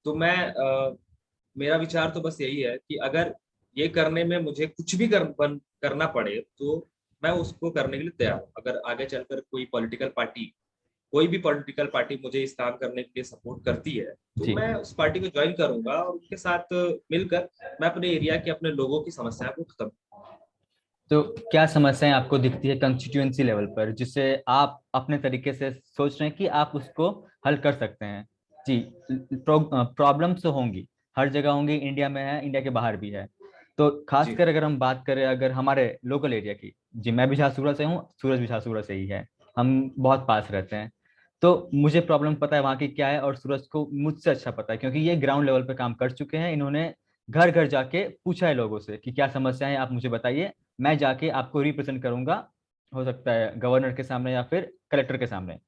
तो मेरा विचार तो बस यही है कि अगर ये करने में मुझे कुछ भी करना पड़े तो मैं उसको करने के लिए तैयार हूँ। अगर आगे चलकर कोई भी पॉलिटिकल पार्टी मुझे इस काम करने के लिए सपोर्ट करती है तो जी। मैं उस पार्टी को ज्वाइन करूंगा और उनके साथ मिलकर मैं अपने एरिया के अपने लोगों की समस्या को खत्म। तो क्या समस्याएं आपको दिखती है कंस्टिट्यूएंसी लेवल पर जिससे आप अपने तरीके से सोच रहे हैं कि आप उसको हल कर सकते हैं? जी। प्रॉब्लम्स तो होंगी, हर जगह होंगी, इंडिया में है, इंडिया के बाहर भी है। तो जी खासकर अगर हम बात करें अगर हमारे लोकल एरिया की, जी मैं भी झारसुगुड़ा से हूँ, सूरज भी झारसुगुड़ा से ही है, हम बहुत पास रहते हैं। तो मुझे प्रॉब्लम पता है वहाँ की क्या है, और सूरज को मुझसे अच्छा पता है क्योंकि ये ग्राउंड लेवल पे काम कर चुके हैं। इन्होंने घर घर जाके पूछा है लोगों से कि क्या समस्या है, आप मुझे बताइए, मैं जाके आपको रिप्रेजेंट करूंगा, हो सकता है गवर्नर के सामने या फिर कलेक्टर के सामने।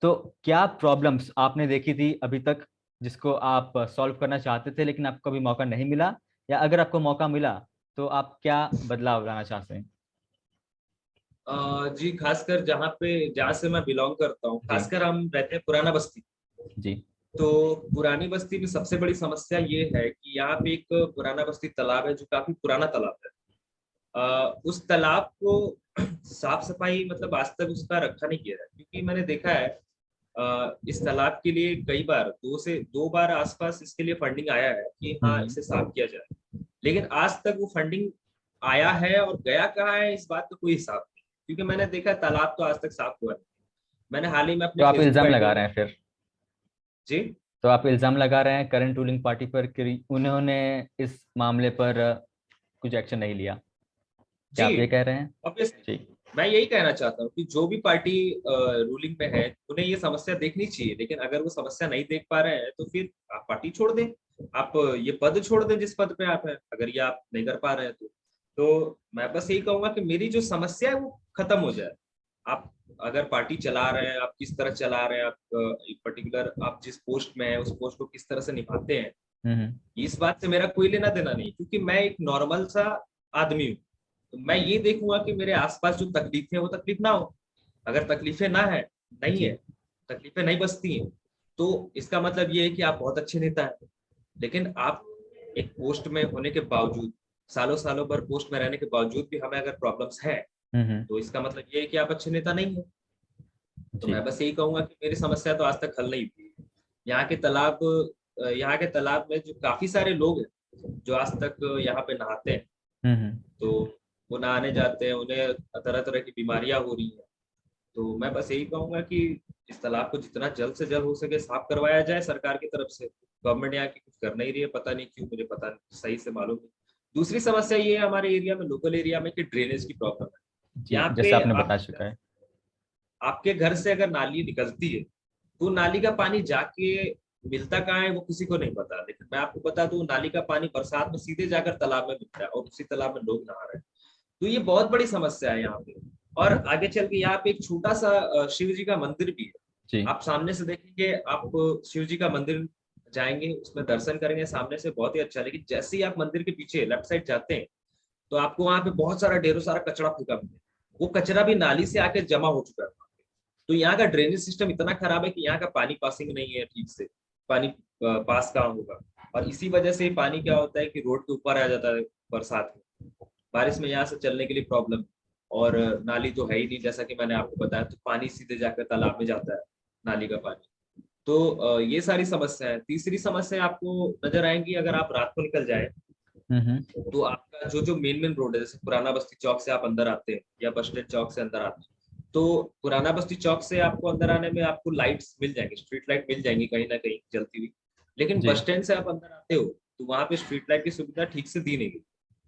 तो क्या प्रॉब्लम्स आपने देखी थी अभी तक जिसको आप सॉल्व करना चाहते थे लेकिन आपको अभी मौका नहीं मिला, या अगर आपको मौका मिला तो आप क्या बदलाव लाना चाहते हैं? जी खासकर जहाँ से मैं बिलोंग करता हूँ, जी। खासकर हम रहते हैं पुराना बस्ती। जी। तो पुरानी बस्ती में सबसे बड़ी समस्या ये है कि यहाँ पे एक पुराना बस्ती तालाब है जो काफी पुराना तालाब है। उस तालाब को साफ सफाई मतलब आज तक उसका रखा नहीं गया है, क्योंकि मैंने देखा है इस तालाब के लिए कई बार 2 से 2 बार आसपास इसके लिए फंडिंग आया है कि हाँ हम्म। इसे साफ किया जाए। लेकिन आज तक वो फंडिंग आया है और गया कहाँ है इस बात का कोई हिसाब नहीं, क्योंकि मैंने देखा है तालाब तो आज तक साफ हुआ नहीं। मैंने हाल ही में अपने तो आप फेसबुक इल्जाम आईडी लगा में रहे हैं फिर? जी तो आप इल्जाम लगा रहे हैं करंट रूलिंग पार्टी पर कि उन्होंने इस मामले पर कुछ एक्शन नहीं लिया? क्या जी आप ये कह रहे हैं? ऑब्वियसली जी। मैं यही कहना चाहता हूँ कि जो भी पार्टी रूलिंग में है उन्हें ये समस्या देखनी चाहिए, लेकिन अगर वो समस्या नहीं देख पा रहे हैं तो फिर आप पार्टी छोड़ दें। आप ये पद छोड़ दें जिस पद पे आप हैं, अगर ये आप नहीं कर पा रहे हैं तो मैं बस यही कहूंगा कि मेरी जो समस्या है वो खत्म हो जाए। आप अगर पार्टी चला रहे हैं, आप किस तरह चला रहे हैं, आप एक पर्टिकुलर आप जिस पोस्ट में है उस पोस्ट को किस तरह से निभाते हैं, हम्म। इस बात से मेरा कोई लेना देना नहीं, क्योंकि मैं एक नॉर्मल सा आदमी हूँ। तो मैं ये देखूंगा कि मेरे आसपास जो तकलीफें हैं वो तकलीफ ना हो। अगर तकलीफें ना है, नहीं है, जी। तकलीफें नहीं बचती हैं, तो इसका मतलब ये है कि आप बहुत अच्छे नेता हैं। लेकिन आप एक पोस्ट में होने के बावजूद, सालों सालों भर पोस्ट में रहने के बावजूद भी हमें अगर प्रॉब्लम्स है, हम्म। तो इसका मतलब ये है कि आप अच्छे नेता नहीं है। तो जी। मैं बस यही कहूंगा कि मेरी समस्या तो आज तक हल नहीं हुई। यहाँ के तालाब में जो काफी सारे लोग हैं जो आज तक यहाँ पे नहाते हैं, हम्म। तो वो नहाने जाते हैं, उन्हें तरह तरह की बीमारियां हो रही हैं। तो मैं बस यही कहूंगा कि इस तालाब को जितना जल्द से जल्द हो सके साफ करवाया जाए सरकार की तरफ से। गवर्नमेंट यहाँ की कुछ कर नहीं रही है, पता नहीं क्यों, मुझे पता नहीं, सही से मालूम नहीं। दूसरी समस्या ये है हमारे एरिया में, लोकल एरिया में, कि ड्रेनेज की प्रॉब्लम है। जी यहाँ जैसे पे आपने बता चुका है। आपके घर से अगर नाली निकलती है तो नाली का पानी जाके मिलता कहाँ है वो किसी को नहीं पता, लेकिन मैं आपको बता दूं नाली का पानी बरसात में सीधे जाकर तालाब में मिलता है और उसी तालाब में लोग नहा रहे हैं। तो ये बहुत बड़ी समस्या है यहाँ पे। और आगे चल के यहाँ पे एक छोटा सा शिव जी का मंदिर भी है। जी आप सामने से देखेंगे, आप शिव जी का मंदिर जाएंगे, उसमें दर्शन करेंगे सामने से, बहुत ही अच्छा, लेकिन जैसे ही आप मंदिर के पीछे लेफ्ट साइड जाते हैं तो आपको वहां पे बहुत सारा ढेरों सारा कचरा फेंका मिलेगा। वो कचरा भी नाली से आके जमा हो चुका है वहाँ पे। तो यहाँ का ड्रेनेज सिस्टम इतना खराब है कि यहाँ का पानी पासिंग नहीं है ठीक से, पानी पास कहाँ होगा। और इसी वजह से पानी क्या होता है कि रोड के ऊपर आ जाता है बरसात में, बारिश में यहाँ से चलने के लिए प्रॉब्लम। और नाली तो है ही नहीं, जैसा कि मैंने आपको बताया, तो पानी सीधे जाकर तालाब में जाता है, नाली का पानी। तो ये सारी समस्या है। तीसरी समस्या आपको नजर आएंगी अगर आप रात को निकल जाए, हम्म। तो आपका जो जो मेन मेन रोड है, जैसे पुराना बस्ती चौक से आप अंदर आते हैं या बस स्टैंड चौक से अंदर आते हैं, तो पुराना बस्ती चौक से आपको अंदर आने में आपको लाइट्स मिल जाएंगी, स्ट्रीट लाइट मिल जाएंगी कहीं ना कहीं जलती हुई। लेकिन जी बस स्टैंड से आप अंदर आते हो तो वहां पे स्ट्रीट लाइट की सुविधा ठीक से दी नहीं गई,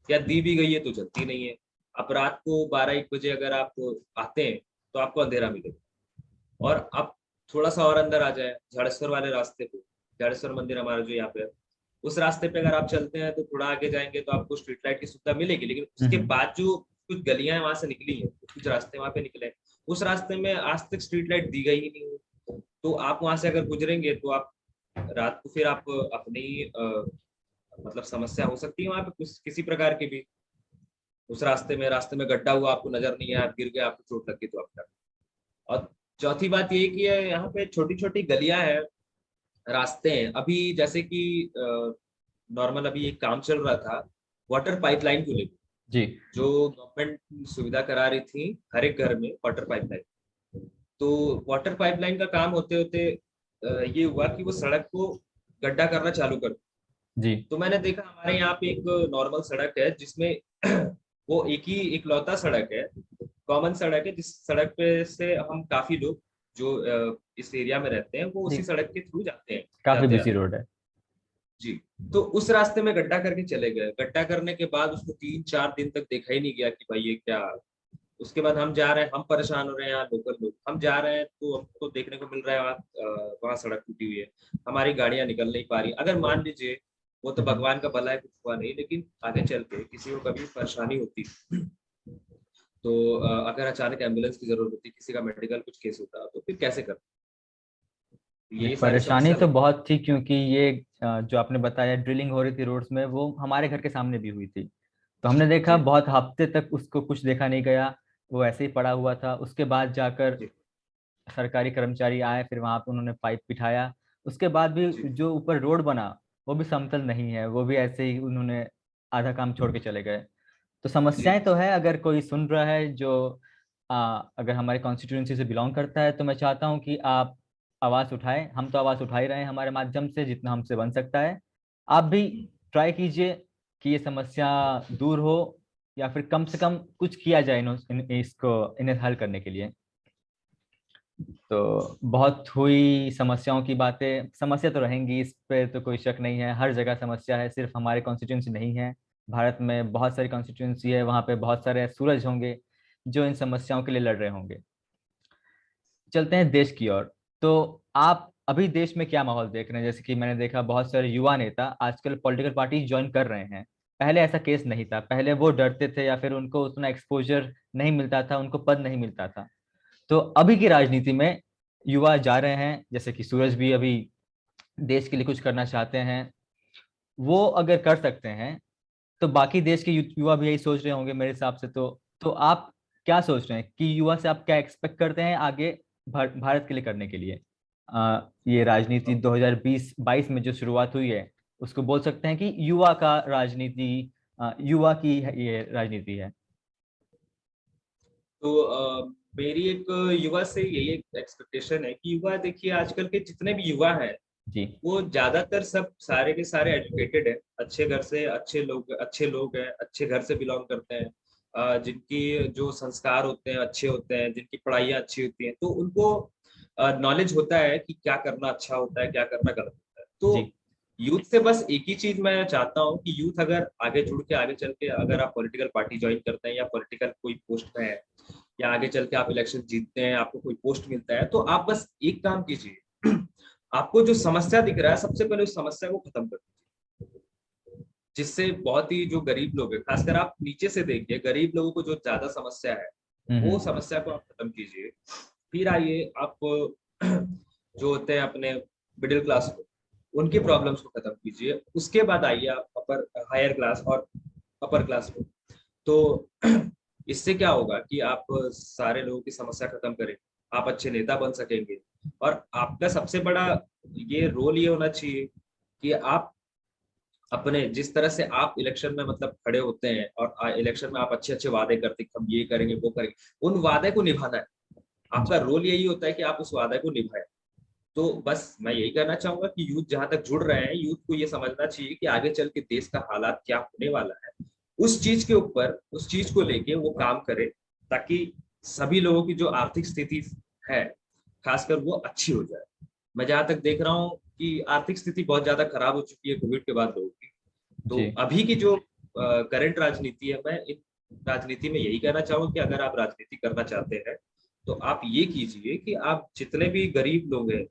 या दी भी गई है तो जलती नहीं है। अब रात को 12-1 बजे अगर आप आते हैं तो आपको अंधेरा मिलेगा। और आप थोड़ा सा और अंदर आ जाए झाड़ेश्वर वाले रास्ते पे, झाड़ेश्वर मंदिर हमारा जो यहाँ पे है, उस रास्ते पे अगर आप चलते हैं तो थोड़ा आगे जाएंगे तो आपको स्ट्रीट लाइट की सुविधा मिलेगी, लेकिन उसके हम्म। बाद जो कुछ गलियां वहां से निकली है, कुछ रास्ते वहां पे निकले हैं, उस रास्ते में आज तक स्ट्रीट लाइट दी गई ही नहीं है। तो आप वहां से अगर गुजरेंगे तो आप रात को फिर आप अपनी मतलब समस्या हो सकती है वहां पे कुछ किसी प्रकार की भी। उस रास्ते में गड्ढा हुआ, आपको नजर नहीं है, आप गिर गए, आपको चोट लग गई तो आप क्या। और चौथी बात ये कि यहाँ पे छोटी छोटी गलियां हैं, रास्ते हैं। अभी जैसे कि नॉर्मल अभी एक काम चल रहा था वाटर पाइपलाइन को लेकर, जी जो गवर्नमेंट सुविधा करा रही थी हर एक घर में वाटर पाइपलाइन। तो वाटर पाइपलाइन का काम होते होते ये हुआ कि वो सड़क को गड्ढा करना चालू कर। जी तो मैंने देखा हमारे यहाँ पे एक नॉर्मल सड़क है जिसमें वो एक ही इकलौता सड़क है, कॉमन सड़क है, जिस सड़क पे से हम काफी लोग जो इस एरिया में रहते हैं वो जी उसी सड़क के थ्रू जाते हैं, काफी जाते बिजी आते हैं। रोड है। जी। तो उस रास्ते में गड्ढा करके चले गए, गड्ढा करने के बाद उसको 3-4 दिन तक देखा ही नहीं गया कि भाई ये क्या। उसके बाद हम जा रहे हैं, हम परेशान हो रहे हैं, यहाँ लोकल लोग, हम जा रहे हैं तो हमको देखने को मिल रहा है वहाँ सड़क टूटी हुई है, हमारी गाड़ियां निकल नहीं पा रही। अगर मान लीजिए वो तो हम्म। भगवान का भला है, कुछ हुआ नहीं, लेकिन आगे चल के किसी को कभी परेशानी होती तो अगर अचानक एम्बुलेंस की जरूरत होती, किसी का मेडिकल कुछ केस होता, तो फिर कैसे करते। जी, ये सारी परेशानी समस्या तो होती बहुत थी क्योंकि ये जो आपने बताया ड्रिलिंग हो रही थी रोड्स में, वो हमारे घर के सामने भी हुई थी। तो हमने है। देखा जी बहुत हफ्ते तक उसको कुछ देखा नहीं गया, वो ऐसे ही पड़ा हुआ था। उसके बाद जाकर जी सरकारी कर्मचारी आए, फिर वहां पे उन्होंने पाइप बिठाया। उसके बाद भी जी जो ऊपर रोड बना वो भी समतल नहीं है, वो भी ऐसे ही उन्होंने आधा काम छोड़ के चले गए। तो जी समस्याएं तो है। अगर कोई सुन रहा है जो अगर हमारे कॉन्स्टिट्यूंसी से बिलोंग करता है, तो मैं चाहता हूं कि आप आवाज उठाएं। हम तो आवाज उठा ही रहे हैं हमारे माध्यम से जितना हमसे बन सकता है। आप भी ट्राई कीजिए कि ये समस्या दूर हो, या फिर कम से कम कुछ किया जाए इसको इन्हें हल करने के लिए। तो बहुत हुई समस्याओं की बातें। समस्या तो रहेंगी, इस पे तो कोई शक नहीं है। हर जगह समस्या है, सिर्फ हमारे कॉन्स्टिट्यूंसी नहीं है। भारत में बहुत सारी कॉन्स्टिट्यूंसी है, वहाँ पे बहुत सारे सूरज होंगे जो इन समस्याओं के लिए लड़ रहे होंगे। चलते हैं देश की ओर। तो आप अभी देश में क्या माहौल देख रहे हैं? जैसे कि मैंने देखा बहुत सारे युवा नेता आजकल पॉलिटिकल पार्टी ज्वाइन कर रहे हैं। पहले ऐसा केस नहीं था, पहले वो डरते थे या फिर उनको उतना एक्सपोजर नहीं मिलता था, उनको पद नहीं मिलता था। तो अभी की राजनीति में युवा जा रहे हैं, जैसे कि सूरज भी अभी देश के लिए कुछ करना चाहते हैं। वो अगर कर सकते हैं तो बाकी देश के युवा भी यही सोच रहे होंगे मेरे हिसाब से। तो आप क्या सोच रहे हैं कि युवा से आप क्या एक्सपेक्ट करते हैं आगे भारत के लिए करने के लिए? ये राजनीति 2020-22 में जो शुरुआत हुई है, उसको बोल सकते हैं कि युवा का राजनीति, युवा की ये राजनीति है। तो मेरी एक युवा से यही एक एक्सपेक्टेशन है कि युवा, देखिए आजकल के जितने भी युवा हैं जी वो ज्यादातर सब सारे के सारे एजुकेटेड है, अच्छे घर से, अच्छे लोग हैं, अच्छे घर से बिलोंग करते हैं, जिनकी जो संस्कार होते हैं अच्छे होते हैं, जिनकी पढ़ाइयाँ अच्छी होती हैं, तो उनको नॉलेज होता है कि क्या करना अच्छा होता है, क्या करना गलत होता है। तो जी यूथ से बस एक ही चीज मैं चाहता हूँ कि यूथ अगर आगे जुड़ के, आगे चल के अगर आप पॉलिटिकल पार्टी ज्वाइन करते हैं या पॉलिटिकल कोई पोस्ट में है, या आगे चल के आप इलेक्शन जीतते हैं, आपको कोई पोस्ट मिलता है, तो आप बस एक काम कीजिए आपको जो समस्या दिख रहा है सबसे पहले उस समस्या को खत्म कर दीजिए। जिससे बहुत ही जो गरीब लोग हैं, खासकर आप नीचे से देखिए, गरीब लोगों को जो ज्यादा समस्या है वो हम्म। समस्या को आप खत्म कीजिए। फिर आइए आप जो होते हैं अपने मिडिल क्लास को, उनकी प्रॉब्लम्स को खत्म कीजिए। उसके बाद आइए आप अपर हायर क्लास और अपर क्लास को। तो इससे क्या होगा कि आप सारे लोगों की समस्या खत्म करेंगे, आप अच्छे नेता बन सकेंगे। और आपका सबसे बड़ा ये रोल ये होना चाहिए कि आप अपने जिस तरह से आप इलेक्शन में मतलब खड़े होते हैं और इलेक्शन में आप अच्छे अच्छे वादे करते हैं कि हम ये करेंगे वो करेंगे, उन वादे को निभाना है। आपका जी रोल यही होता है कि आप उस वादे को निभाएं। तो बस मैं यही कहना चाहूंगा कि यूथ जहां तक जुड़ रहे हैं, यूथ को ये समझना चाहिए कि आगे चल के देश का हालात क्या होने वाला है। उस चीज के ऊपर, उस चीज को लेके वो काम करे, ताकि सभी लोगों की जो आर्थिक स्थिति है खासकर वो अच्छी हो जाए। मैं जहां तक देख रहा हूँ कि आर्थिक स्थिति बहुत ज्यादा खराब हो चुकी है कोविड के बाद लोगों की। तो जी अभी की जो करंट राजनीति है, मैं इन राजनीति में यही कहना चाहूंगा कि अगर आप राजनीति करना चाहते हैं तो आप ये कीजिए कि आप जितने भी गरीब लोग हैं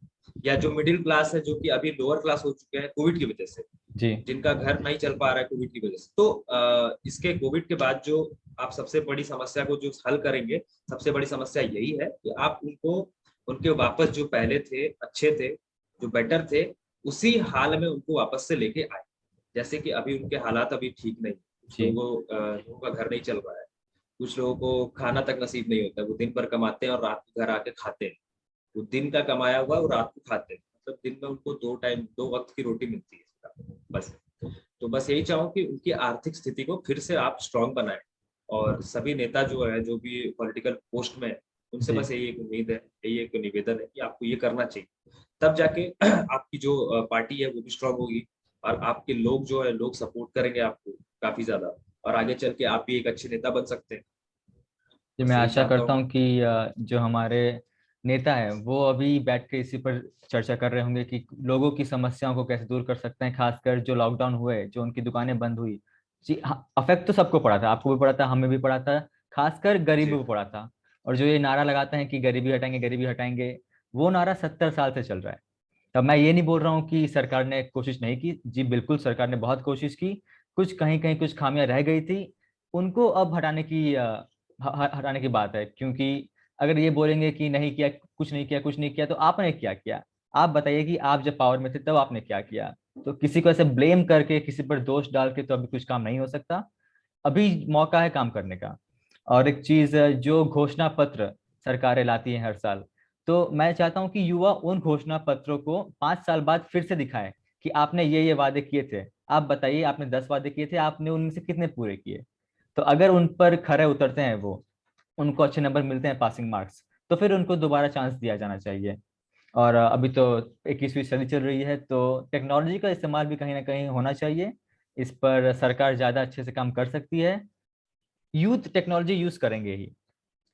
या जो मिडिल क्लास है, जो कि अभी लोअर क्लास हो चुके हैं कोविड की वजह से, जी जिनका घर नहीं चल पा रहा है कोविड की वजह से, तो इसके कोविड के बाद जो आप सबसे बड़ी समस्या को जो हल करेंगे, सबसे बड़ी समस्या यही है कि आप उनको उनके वापस जो पहले थे अच्छे थे, जो बेटर थे, उसी हाल में उनको वापस से लेके आए। जैसे कि अभी उनके हालात अभी ठीक नहीं, कुछ जी लोगों का घर नहीं चल रहा है, कुछ लोगों को खाना तक नसीब नहीं होता है, वो दिन भर कमाते हैं और रात को घर आके खाते हैं। वो दिन का कमाया हुआ वो रात को खाते हैं, मतलब दिन में उनको दो टाइम, दो वक्त की रोटी मिलती है बस। तो बस यही चाहूँ कि उनकी आर्थिक स्थिति को फिर से आप स्ट्रांग बनाएं। और सभी नेता जो है, जो भी पॉलिटिकल पोस्ट में है, उनसे जी बस यही एक उम्मीद है, यही एक निवेदन है कि आपको ये करना चाहिए। तब जाके आपकी जो पार्टी है वो भी स्ट्रांग होगी, और आपके लोग जो है, लोग सपोर्ट करेंगे आपको काफी ज्यादा, और आगे चल के आप भी एक अच्छे नेता बन सकते हैं। जी मैं बस यही आशा चाहता करता हूँ। हूँ कि जो हमारे नेता है वो अभी बैठ के इसी पर चर्चा कर रहे होंगे कि लोगों की समस्याओं को कैसे दूर कर सकते हैं, खासकर जो लॉकडाउन हुए, जो उनकी दुकानें बंद हुई। जी हाँ, अफेक्ट तो सबको पड़ा था, आपको भी पड़ा था, हमें भी पड़ा था, खासकर गरीबों जी को पड़ा था। और जो ये नारा लगाते हैं कि गरीबी हटाएंगे गरीबी हटाएंगे, वो नारा 70 साल से चल रहा है। तब मैं ये नहीं बोल रहा हूँ कि सरकार ने कोशिश नहीं की, जी बिल्कुल सरकार ने बहुत कोशिश की। कुछ कहीं कहीं कुछ खामियां रह गई थी, उनको अब हटाने की हटाने की बात है। क्योंकि अगर ये बोलेंगे कि नहीं किया, कुछ नहीं किया, कुछ नहीं किया, तो आपने क्या किया? आप बताइए कि आप जब पावर में थे तब आपने क्या किया? तो किसी को ऐसे ब्लेम करके, किसी पर दोष डाल के तो अभी कुछ काम नहीं हो सकता। अभी मौका है काम करने का। और एक चीज, जो घोषणा पत्र सरकारें लाती हैं हर साल, तो मैं चाहता हूं कि युवा उन घोषणा पत्रों को 5 साल बाद फिर से दिखाएं कि आपने ये वादे किए थे। आप बताइए, आपने 10 वादे किए थे, आपने उनमें से कितने पूरे किए? तो अगर उन पर खरे उतरते हैं वो, उनको अच्छे नंबर मिलते हैं, पासिंग मार्क्स, तो फिर उनको दोबारा चांस दिया जाना चाहिए। और अभी तो 21वीं सदी चल रही है, तो टेक्नोलॉजी का इस्तेमाल भी कहीं ना कहीं होना चाहिए। इस पर सरकार ज्यादा अच्छे से काम कर सकती है। यूथ टेक्नोलॉजी यूज करेंगे ही।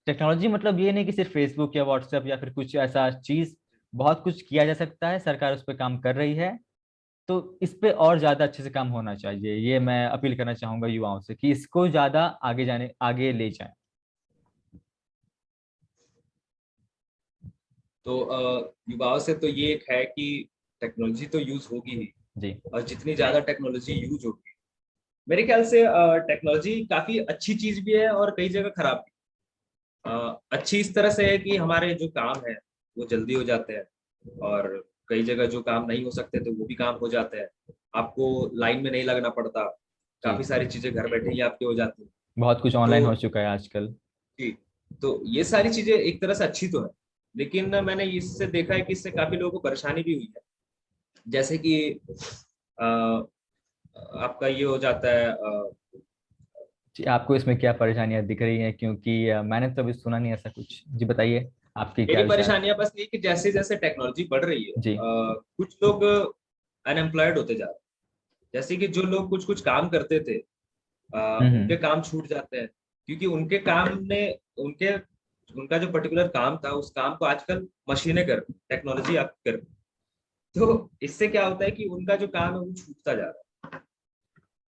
टेक्नोलॉजी मतलब ये नहीं कि सिर्फ फेसबुक या व्हाट्सएप या फिर कुछ ऐसा चीज, बहुत कुछ किया जा सकता है, सरकार उस पर काम कर रही है। तो इस पे और ज्यादा अच्छे से काम होना चाहिए, ये मैं अपील करना चाहूंगा युवाओं से कि इसको ज्यादा आगे ले जाएं। तो युवाओं से तो ये एक है कि टेक्नोलॉजी तो यूज होगी ही, जी और जितनी ज्यादा टेक्नोलॉजी यूज होगी, मेरे ख्याल से टेक्नोलॉजी काफी अच्छी चीज भी है और कई जगह खराब भी। अच्छी इस तरह से है कि हमारे जो काम है वो जल्दी हो जाते हैं, और कई जगह जो काम नहीं हो सकते तो वो भी काम हो जाते हैं। आपको लाइन में नहीं लगना पड़ता, जी। काफी सारी चीजें घर बैठे ही आपकी हो जाती हैं। बहुत कुछ तो ऑनलाइन हो चुका है आजकल। जी, तो ये सारी चीजें एक तरह से अच्छी तो है, लेकिन मैंने इससे देखा है कि इससे काफी लोगों को परेशानी भी हुई है। जैसे कि अ, आपका ये हो जाता है जी, आपको इसमें क्या परेशानियां दिख रही हैं? क्योंकि मैंने तो अभी सुना नहीं ऐसा कुछ। जी बताइए, आपकी क्या मेरी विचार है? परेशानियां बस ये कि जैसे जैसे टेक्नोलॉजी बढ़ रही है, जी। कुछ लोग अनएम्प्लॉयड होते जा रहे हैं। जैसे कि जो लोग कुछ कुछ काम करते थे, उनके हम्म। काम छूट जाते हैं, क्योंकि उनके काम ने उनके उनका जो पर्टिकुलर काम था उस काम को आजकल मशीनें कर, टेक्नोलॉजी आप कर। तो इससे क्या होता है कि उनका जो काम है वो छूटता जा रहा है।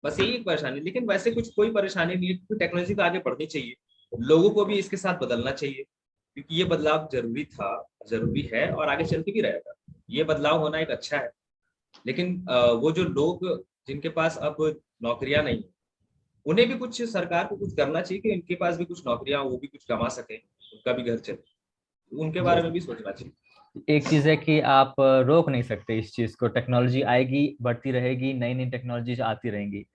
बस यही एक परेशानी, लेकिन वैसे कुछ कोई परेशानी नहीं है, क्योंकि टेक्नोलॉजी को आगे बढ़नी चाहिए, लोगों को भी इसके साथ बदलना चाहिए, क्योंकि ये बदलाव जरूरी था, जरूरी है और आगे चल के भी रहेगा। ये बदलाव होना एक अच्छा है। लेकिन वो जो लोग जिनके पास अब नौकरियां नहीं है, उन्हें भी कुछ, सरकार को कुछ करना चाहिए कि इनके पास भी कुछ नौकरियां, वो भी कुछ कमा सके, उनका भी घर चले। उनके जी, बारे में भी सोचना चाहिए। एक चीज है कि आप रोक नहीं सकते इस चीज को, टेक्नोलॉजी आएगी, बढ़ती रहेगी, नई नई टेक्नोलॉजी आती रहेंगी,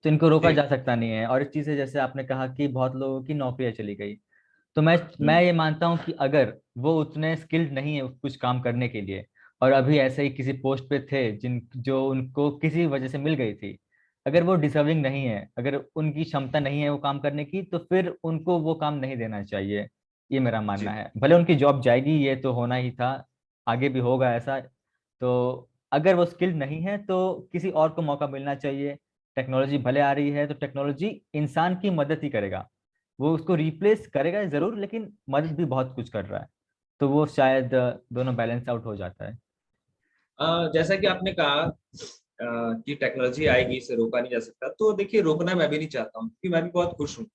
तो इनको रोका जी। जा सकता नहीं है। और एक चीज है, जैसे आपने कहा कि बहुत लोगों की नौकरियां चली गई, तो मैं हम्म। ये मानता हूँ कि अगर वो उतने स्किल्ड नहीं है कुछ काम करने के लिए, और अभी ऐसे ही किसी पोस्ट पे थे जिन जो उनको किसी वजह से मिल गई थी, अगर वो डिजर्विंग नहीं है, अगर उनकी क्षमता नहीं है वो काम करने की, तो फिर उनको वो काम नहीं देना चाहिए। ये मेरा मानना जी। है। भले उनकी जॉब जाएगी, ये तो होना ही था, आगे भी होगा ऐसा। तो अगर वो स्किल्ड नहीं है तो किसी और को मौका मिलना चाहिए। टेक्नोलॉजी भले आ रही है तो टेक्नोलॉजी इंसान की मदद ही करेगा, वो उसको रिप्लेस करेगा जरूर, लेकिन मदद भी बहुत कुछ कर रहा है। तो वो शायद दोनों बैलेंस आउट हो जाता है। जैसा कि आपने कहा कि टेक्नोलॉजी आएगी, इसे रोका नहीं जा सकता, तो देखिए रोकना मैं भी नहीं चाहता हूँ, क्योंकि मैं भी बहुत खुश हूँ।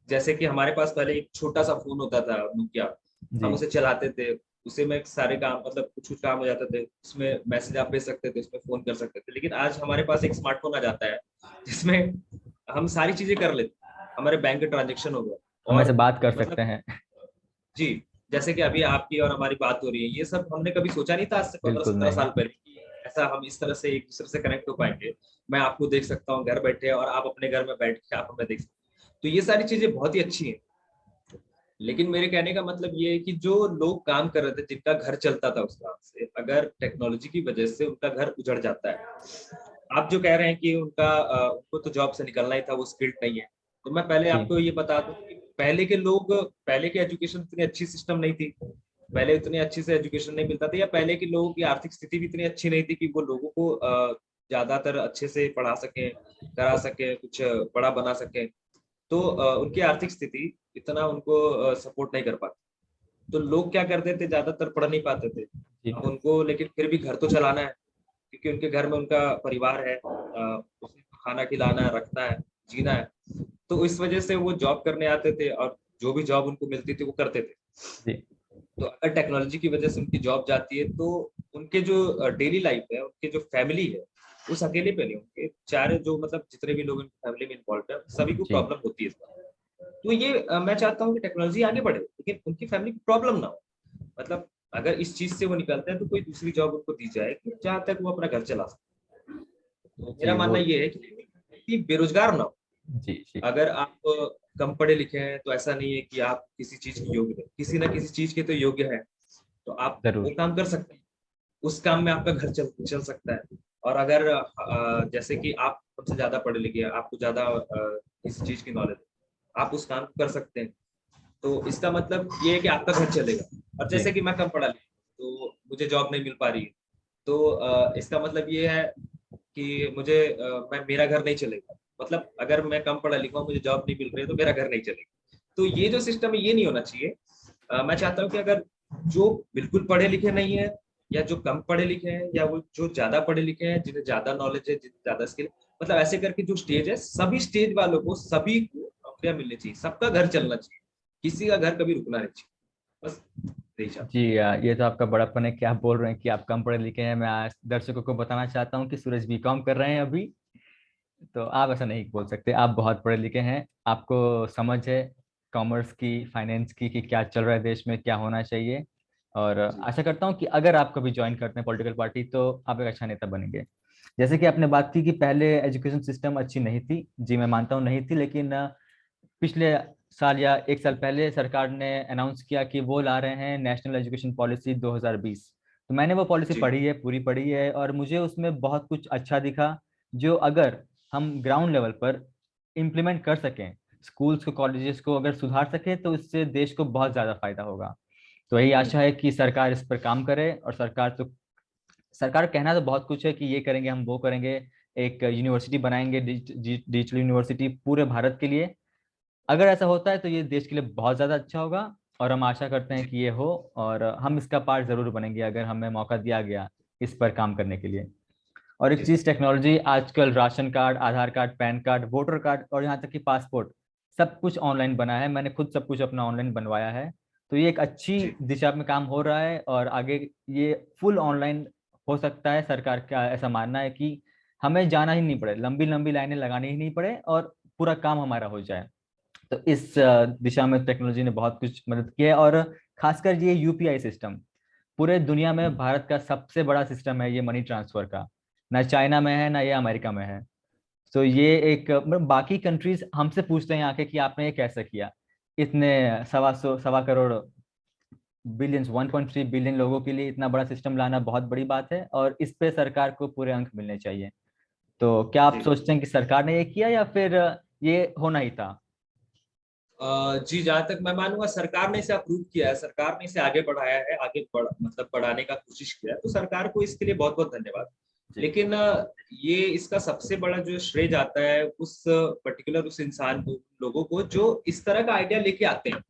जैसे कि हमारे पास पहले एक छोटा सा फोन होता था, नोकिया। जी, हम उसे चलाते थे, उसे में सारे काम, मतलब कुछ कुछ काम हो जाते थे उसमें, मैसेज आप भेज सकते थे, उसमें फोन कर सकते थे। लेकिन आज हमारे पास एक स्मार्टफोन आ जाता है जिसमें हम सारी चीजें कर लेते हैं। हमारे बैंक के ट्रांजेक्शन हो गए, हम ऐसे और बात कर मतलब, सकते हैं। जी, जैसे कि अभी आपकी और हमारी बात हो रही है, ये सब हमने कभी सोचा नहीं था आज से पंद्रह बिल्कुल सत्रह नहीं। साल पहले कि ऐसा हम इस तरह से एक दूसरे से कनेक्ट हो पाएंगे। मैं आपको देख सकता हूँ घर बैठे, और आप अपने घर में बैठ के आप हमें देख सकते हैं। तो ये सारी चीजें बहुत ही अच्छी हैं। लेकिन मेरे कहने का मतलब ये है कि जो लोग काम कर रहे थे, जिनका घर चलता था उस काम से, अगर टेक्नोलॉजी की वजह से उनका घर उजड़ जाता है, आप जो कह रहे हैं कि उनको तो जॉब से निकलना ही था, वो स्किल्ड नहीं है, तो मैं पहले जी, आपको ये बता दूं कि पहले के एजुकेशन इतनी अच्छी सिस्टम नहीं थी। पहले इतने अच्छे से एजुकेशन नहीं मिलता था, या पहले के लोगों की आर्थिक स्थिति भी इतनी अच्छी नहीं थी कि वो लोगों को ज्यादातर अच्छे से पढ़ा सके, करा सके, कुछ बड़ा बना सके। तो उनकी आर्थिक स्थिति इतना उनको सपोर्ट नहीं कर पाती। तो लोग क्या करते थे, ज्यादातर पढ़ नहीं पाते थे। जी, अब उनको लेकिन फिर भी घर तो चलाना है, क्योंकि उनके घर में उनका परिवार है, उसे खाना खिलाना है, रखना है, जीना है। तो इस वजह से वो जॉब करने आते थे, और जो भी जॉब उनको मिलती थी वो करते थे। जी, तो अगर टेक्नोलॉजी की वजह से उनकी जॉब जाती है, तो उनके जो डेली लाइफ है, उनके जो फैमिली है, उस अकेले पे नहीं, उनके चारे जो, मतलब जितने भी लोग उनकी फैमिली में इन्वॉल्व है, सभी को जी, प्रॉब्लम होती है इसका। तो ये मैं चाहता हूँ कि टेक्नोलॉजी आगे बढ़े, लेकिन उनकी फैमिली को प्रॉब्लम ना हो। मतलब अगर इस चीज से वो निकलते हैं, तो कोई दूसरी जॉब उनको दी जाए कि जहाँ तक वो अपना घर चला सके। तो मेरा जी, मानना वो, ये है कि बेरोजगार ना हो। जी, जी, अगर आप कम पढ़े लिखे हैं, तो ऐसा नहीं है कि आप किसी चीज के योग्य नहीं, किसी ना किसी चीज के तो योग्य है। तो आप वो जरूर, काम कर सकते हैं, उस काम में आपका घर चल सकता है। और अगर जैसे कि आप सबसे ज्यादा पढ़े लिखे हैं, आपको ज्यादा किसी चीज की नॉलेज है, आप उस काम को कर सकते हैं। तो इसका मतलब ये है कि आपका घर चलेगा। और जी, जैसे कि मैं कम पढ़ा लिखा, तो मुझे जॉब नहीं मिल पा रही है, तो इसका मतलब ये है कि मैं मेरा घर नहीं चलेगा। मतलब अगर मैं कम पढ़ा लिखा हूँ, मुझे जॉब नहीं मिल रही है, तो मेरा घर नहीं चलेगा। तो ये जो सिस्टम है, ये नहीं होना चाहिए। मैं चाहता हूँ कि अगर जो बिल्कुल पढ़े लिखे नहीं है, या जो कम पढ़े लिखे हैं, या वो जो ज्यादा पढ़े लिखे हैं, जिन्हें ज्यादा नॉलेज है, जिन्हें ज्यादा स्किल, मतलब ऐसे करके जो स्टेज है, सभी स्टेज वालों को, सभी को नौकरियां मिलनी चाहिए, सबका घर चलना चाहिए, किसी का घर कभी रुकना नहीं चाहिए। बस यही चाहता जी। ये तो आपका बड़प्पन है कि आप बोल रहे हैं कि आप कम पढ़े लिखे हैं। मैं आज दर्शकों को बताना चाहता हूँ कि सूरज बीकॉम कर रहे हैं अभी, तो आप ऐसा नहीं बोल सकते। आप बहुत पढ़े लिखे हैं, आपको समझ है कॉमर्स की, फाइनेंस की, कि क्या चल रहा है देश में, क्या होना चाहिए। और हूँ। जी। आशा करता हूँ कि अगर आप कभी ज्वाइन करते हैं पॉलिटिकल पार्टी, तो आप एक अच्छा नेता बनेंगे। जैसे कि आपने बात की कि पहले एजुकेशन सिस्टम अच्छी नहीं थी, जी मैं मानता हूँ नहीं थी, लेकिन पिछले साल या एक साल पहले सरकार ने अनाउंस किया कि वो ला रहे हैं नेशनल एजुकेशन पॉलिसी 2020। तो मैंने वो पॉलिसी जी। पढ़ी है, पूरी पढ़ी है, और मुझे उसमें बहुत कुछ अच्छा दिखा, जो अगर हम ग्राउंड लेवल पर इम्प्लीमेंट कर सकें, स्कूल्स को, कॉलेजेस को अगर सुधार सकें, तो इससे देश को बहुत ज़्यादा फायदा होगा। तो यही आशा है कि सरकार इस पर काम करे। और सरकार कहना तो बहुत कुछ है कि ये करेंगे, हम वो करेंगे, एक यूनिवर्सिटी बनाएंगे, डिजिटल यूनिवर्सिटी पूरे भारत के लिए। अगर ऐसा होता है तो ये देश के लिए बहुत ज़्यादा अच्छा होगा, और हम आशा करते हैं जी। कि ये हो, और हम इसका पार्ट जरूर बनेंगे अगर हमें मौका दिया गया इस पर काम करने के लिए। और एक जी चीज, सर। टेक्नोलॉजी आजकल ration card, Aadhaar card, PAN card, voter card, और यहाँ तक कि पासपोर्ट, सब कुछ ऑनलाइन बना है। मैंने खुद सब कुछ अपना ऑनलाइन बनवाया है। तो ये एक अच्छी जी। दिशा में काम हो रहा है, और आगे ये फुल ऑनलाइन हो सकता है सरकार का ऐसा मानना है कि हमें जाना ही नहीं पड़े, लंबी लंबी लाइनें लगानी ही नहीं पड़े और पूरा काम हमारा हो जाए। तो इस दिशा में टेक्नोलॉजी ने बहुत कुछ मदद की है। और खासकर ये यूपीआई सिस्टम पूरे दुनिया में भारत का सबसे बड़ा सिस्टम है ये मनी ट्रांसफर का। ना चाइना में है ना ये अमेरिका में है। तो ये एक मतलब बाकी कंट्रीज हमसे पूछते हैं आके कि आपने ये कैसे किया। इतने 1.25 करोड़ बिलियंस 1.3 बिलियन लोगों के लिए इतना बड़ा सिस्टम लाना बहुत बड़ी बात है, और इस पे सरकार को पूरे अंक मिलने चाहिए। तो क्या आप जी। सोचते हैं कि सरकार ने ये किया या फिर ये होना ही था? जी, जहां तक मैं मानूंगा सरकार ने इसे अप्रूव किया है, सरकार ने इसे आगे बढ़ाया है, मतलब बढ़ाने का कोशिश किया है, तो सरकार को इसके लिए बहुत बहुत धन्यवाद। जी। लेकिन ये इसका सबसे बड़ा जो श्रेय जाता है उस पर्टिकुलर उस इंसान को, लोगों को जो इस तरह का आइडिया लेके आते हैं।